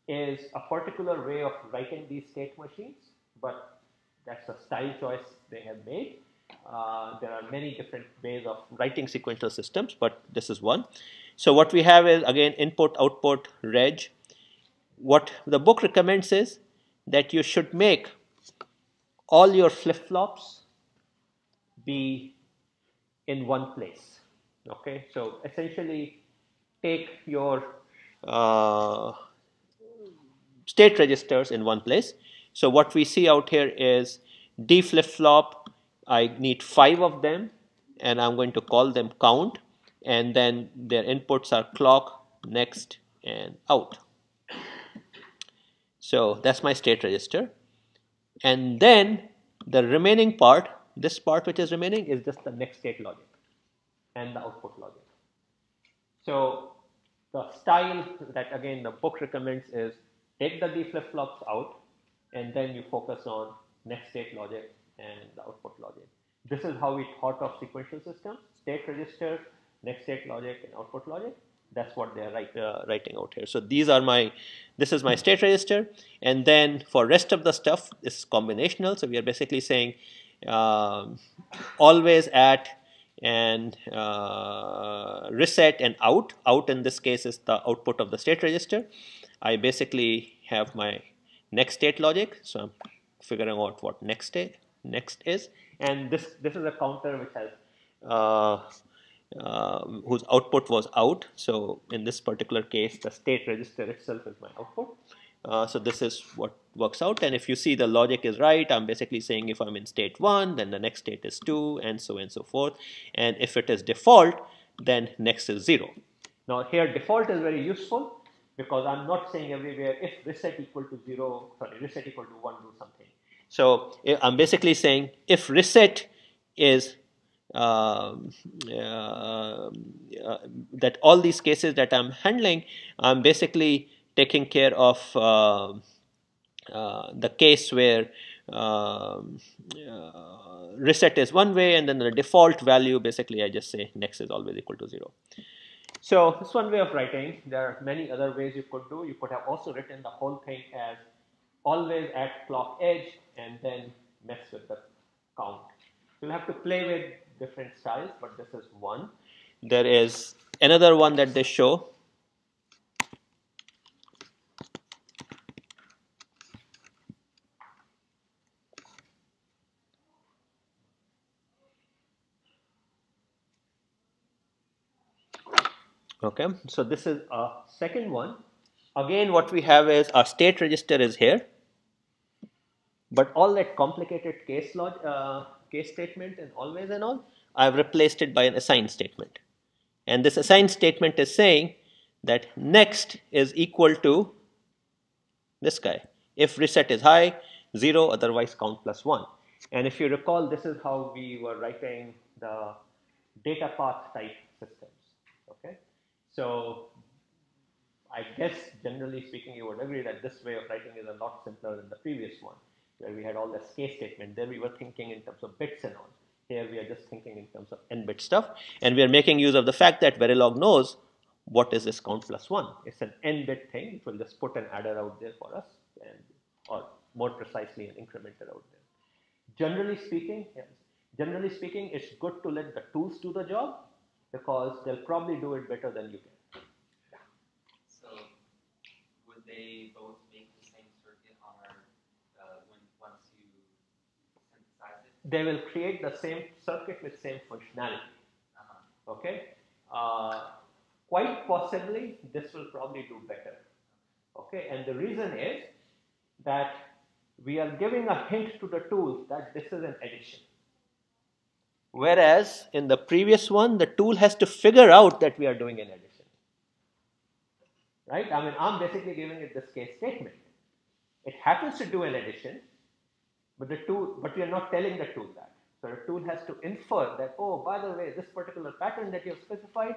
is a particular way of writing these state machines, but that's a style choice they have made. There are many different ways of writing sequential systems, but this is one. So what we have is, again, input, output, reg. What the book recommends is that you should make all your flip-flops be in one place. Okay, so essentially take your state registers in one place. So what we see out here is D flip-flop. I need 5 of them, and I'm going to call them count, and then their inputs are clock, next, and out. So that's my state register. And then the remaining part, this part which is remaining, is just the next state logic and the output logic. So the style that, again, the book recommends is take the D flip-flops out, and then you focus on next state logic and the output logic. This is how we thought of sequential systems: state register, next state logic, and output logic. That's what they're writing out here. So this is my state register, and then for rest of the stuff, this is combinational. So we are basically saying always at and reset and out. Out in this case is the output of the state register. I basically have my next state logic, so I'm figuring out what next is, and this is a counter which has whose output was out. So in this particular case, the state register itself is my output. So this is what works out, and if you see the logic is right, I'm basically saying if I'm in state 1, then the next state is 2, and so forth. And if it is default, then next is 0. Now here default is very useful because I'm not saying everywhere if reset equal to 0, reset equal to 1, do something. So I'm basically saying if reset is that all these cases that I'm handling, I'm basically taking care of the case where reset is one way, and then the default value, basically I just say next is always equal to 0. So this is one way of writing. There are many other ways you could do. You could have also written the whole thing as always at clock edge and then mess with the count. You'll have to play with different styles, but this is one. There is another one that they show. Okay, so this is a second one. Again, what we have is our state register is here, but all that complicated case statement and always and all, I've replaced it by an assign statement. And this assign statement is saying that next is equal to this guy. If reset is high, 0, otherwise count +1. And if you recall, this is how we were writing the data path type systems. Okay, so I guess generally speaking, you would agree that this way of writing is a lot simpler than the previous one, where we had all this case statement. There we were thinking in terms of bits and all. Here we are just thinking in terms of n-bit stuff, and we are making use of the fact that Verilog knows what is this count +1. It's an n-bit thing. It will just put an adder out there for us, and or more precisely, an incrementer out there. Generally speaking, it's good to let the tools do the job because they'll probably do it better than you can. So would they both make the same they will create the same circuit with same functionality. Okay, quite possibly this will probably do better. Okay, and the reason is that we are giving a hint to the tool that this is an addition. Whereas in the previous one, the tool has to figure out that we are doing an addition. Right? I mean, I'm basically giving it this case statement. It happens to do an addition, but we are not telling the tool that. So the tool has to infer that, oh, by the way, this particular pattern that you have specified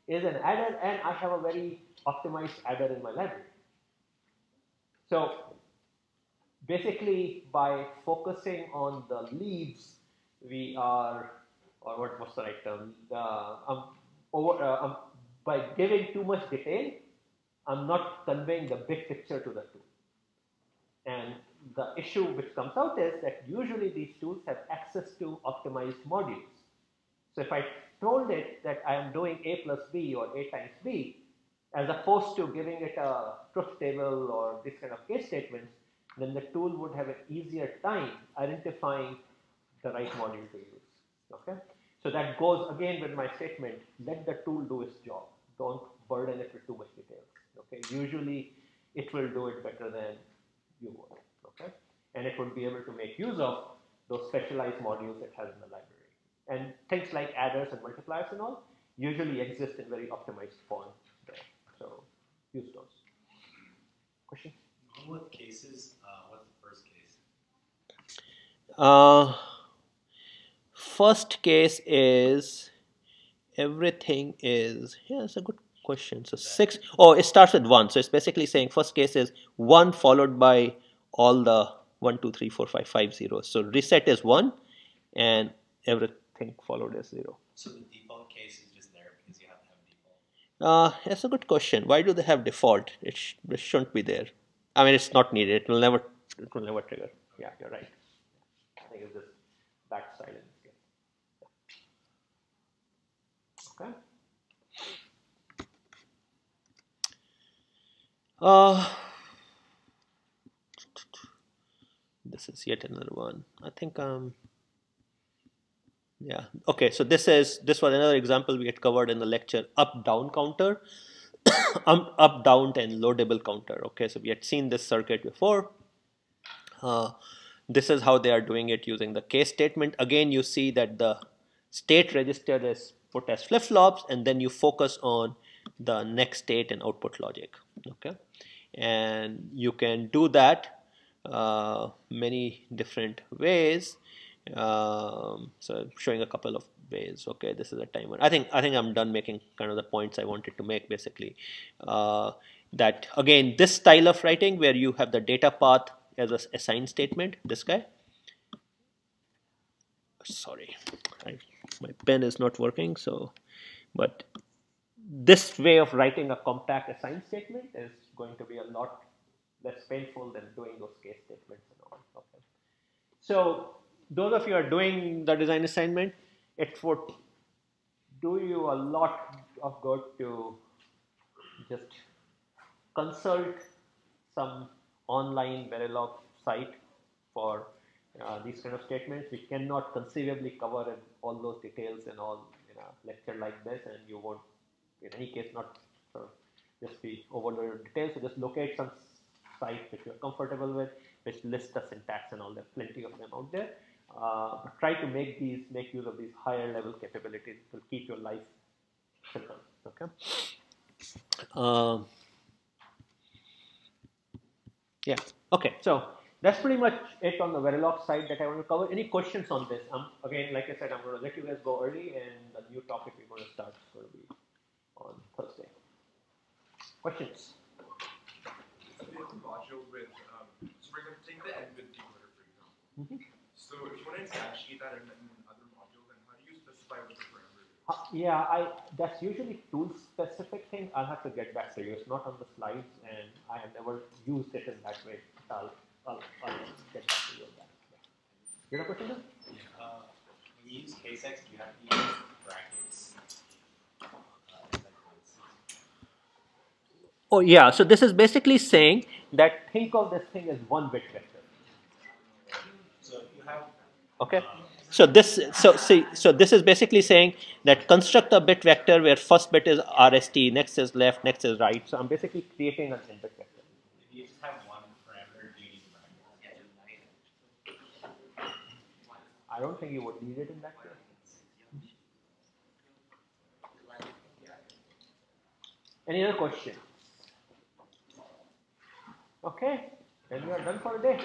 is an adder, and I have a very optimized adder in my library. So basically, by focusing on the leaves, we are, or what's the right term? By giving too much detail, I'm not conveying the big picture to the tool. And the issue which comes out is that usually these tools have access to optimized modules. So if I told it that I am doing A plus B or A times B, as opposed to giving it a truth table or this kind of case statements, then the tool would have an easier time identifying the right module to use. Okay? So that goes again with my statement, let the tool do its job. Don't burden it with too much details. Okay? Usually it will do it better than you would. Okay? And it would be able to make use of those specialized modules it has in the library. And things like adders and multipliers and all usually exist in very optimized form there. So use those. Question? What cases? What's the first case? First case is everything is, yeah, it's a good question. So 6, oh, it starts with 1. So it's basically saying first case is 1 followed by all the 1, 2, 3, 4, 5, 5 zeros. So reset is 1 and everything followed is 0. So the default case is just there because you have to have default? That's a good question. Why do they have default? It shouldn't be there. I mean, it's not needed. It will never trigger. Yeah, you're right. I think it's just backside in this case. Okay. This is yet another one. I think yeah. Okay. So this was another example we had covered in the lecture. Up down counter, up down and loadable counter. Okay. So we had seen this circuit before. This is how they are doing it using the case statement. Again, you see that the state register is put as flip-flops, and then you focus on the next state and output logic. Okay, and you can do that many different ways. So showing a couple of ways. Okay, this is a timer. I think I'm done making kind of the points I wanted to make. Basically, that again, this style of writing where you have the data path as a assign statement. This guy. Sorry, my pen is not working. So, but this way of writing a compact assign statement is going to be a lot less painful than doing those case statements and all. Okay. So those of you who are doing the design assignment, it would do you a lot of good to just consult some online Verilog site for these kind of statements. We cannot conceivably cover all those details in all in a lecture like this, and you won't, in any case, not just be overloaded with details. So just locate some site which you're comfortable with, which lists the syntax and all. There are plenty of them out there. But try to make use of these higher level capabilities. It will keep your life simple. Okay. Yeah. Okay. So that's pretty much it on the Verilog side that I want to cover. Any questions on this? Again, like I said, I'm going to let you guys go early, and the new topic we're going to start is going to be on Thursday. Questions? So we have a module with, so we're going to take the NVID decoder, for example. So if you want to instantiate that in other module, then how do you specify what the parameter is? Yeah, that's usually tool specific thing. I'll have to get back to you. It's not on the slides, and I have never used it in that way. I'll get back to you on that. You have a question? When you use CaseX, do you have to use brackets? Oh yeah, so this is basically saying that think of this thing as one bit vector. So if you have okay. So this is basically saying that construct a bit vector where first bit is RST, next is left, next is right. So I'm basically creating an in-bit vector. If you just have one parameter, do you need brackets? I don't think you would need it in that case. Any other questions? Okay, then we are done for the day.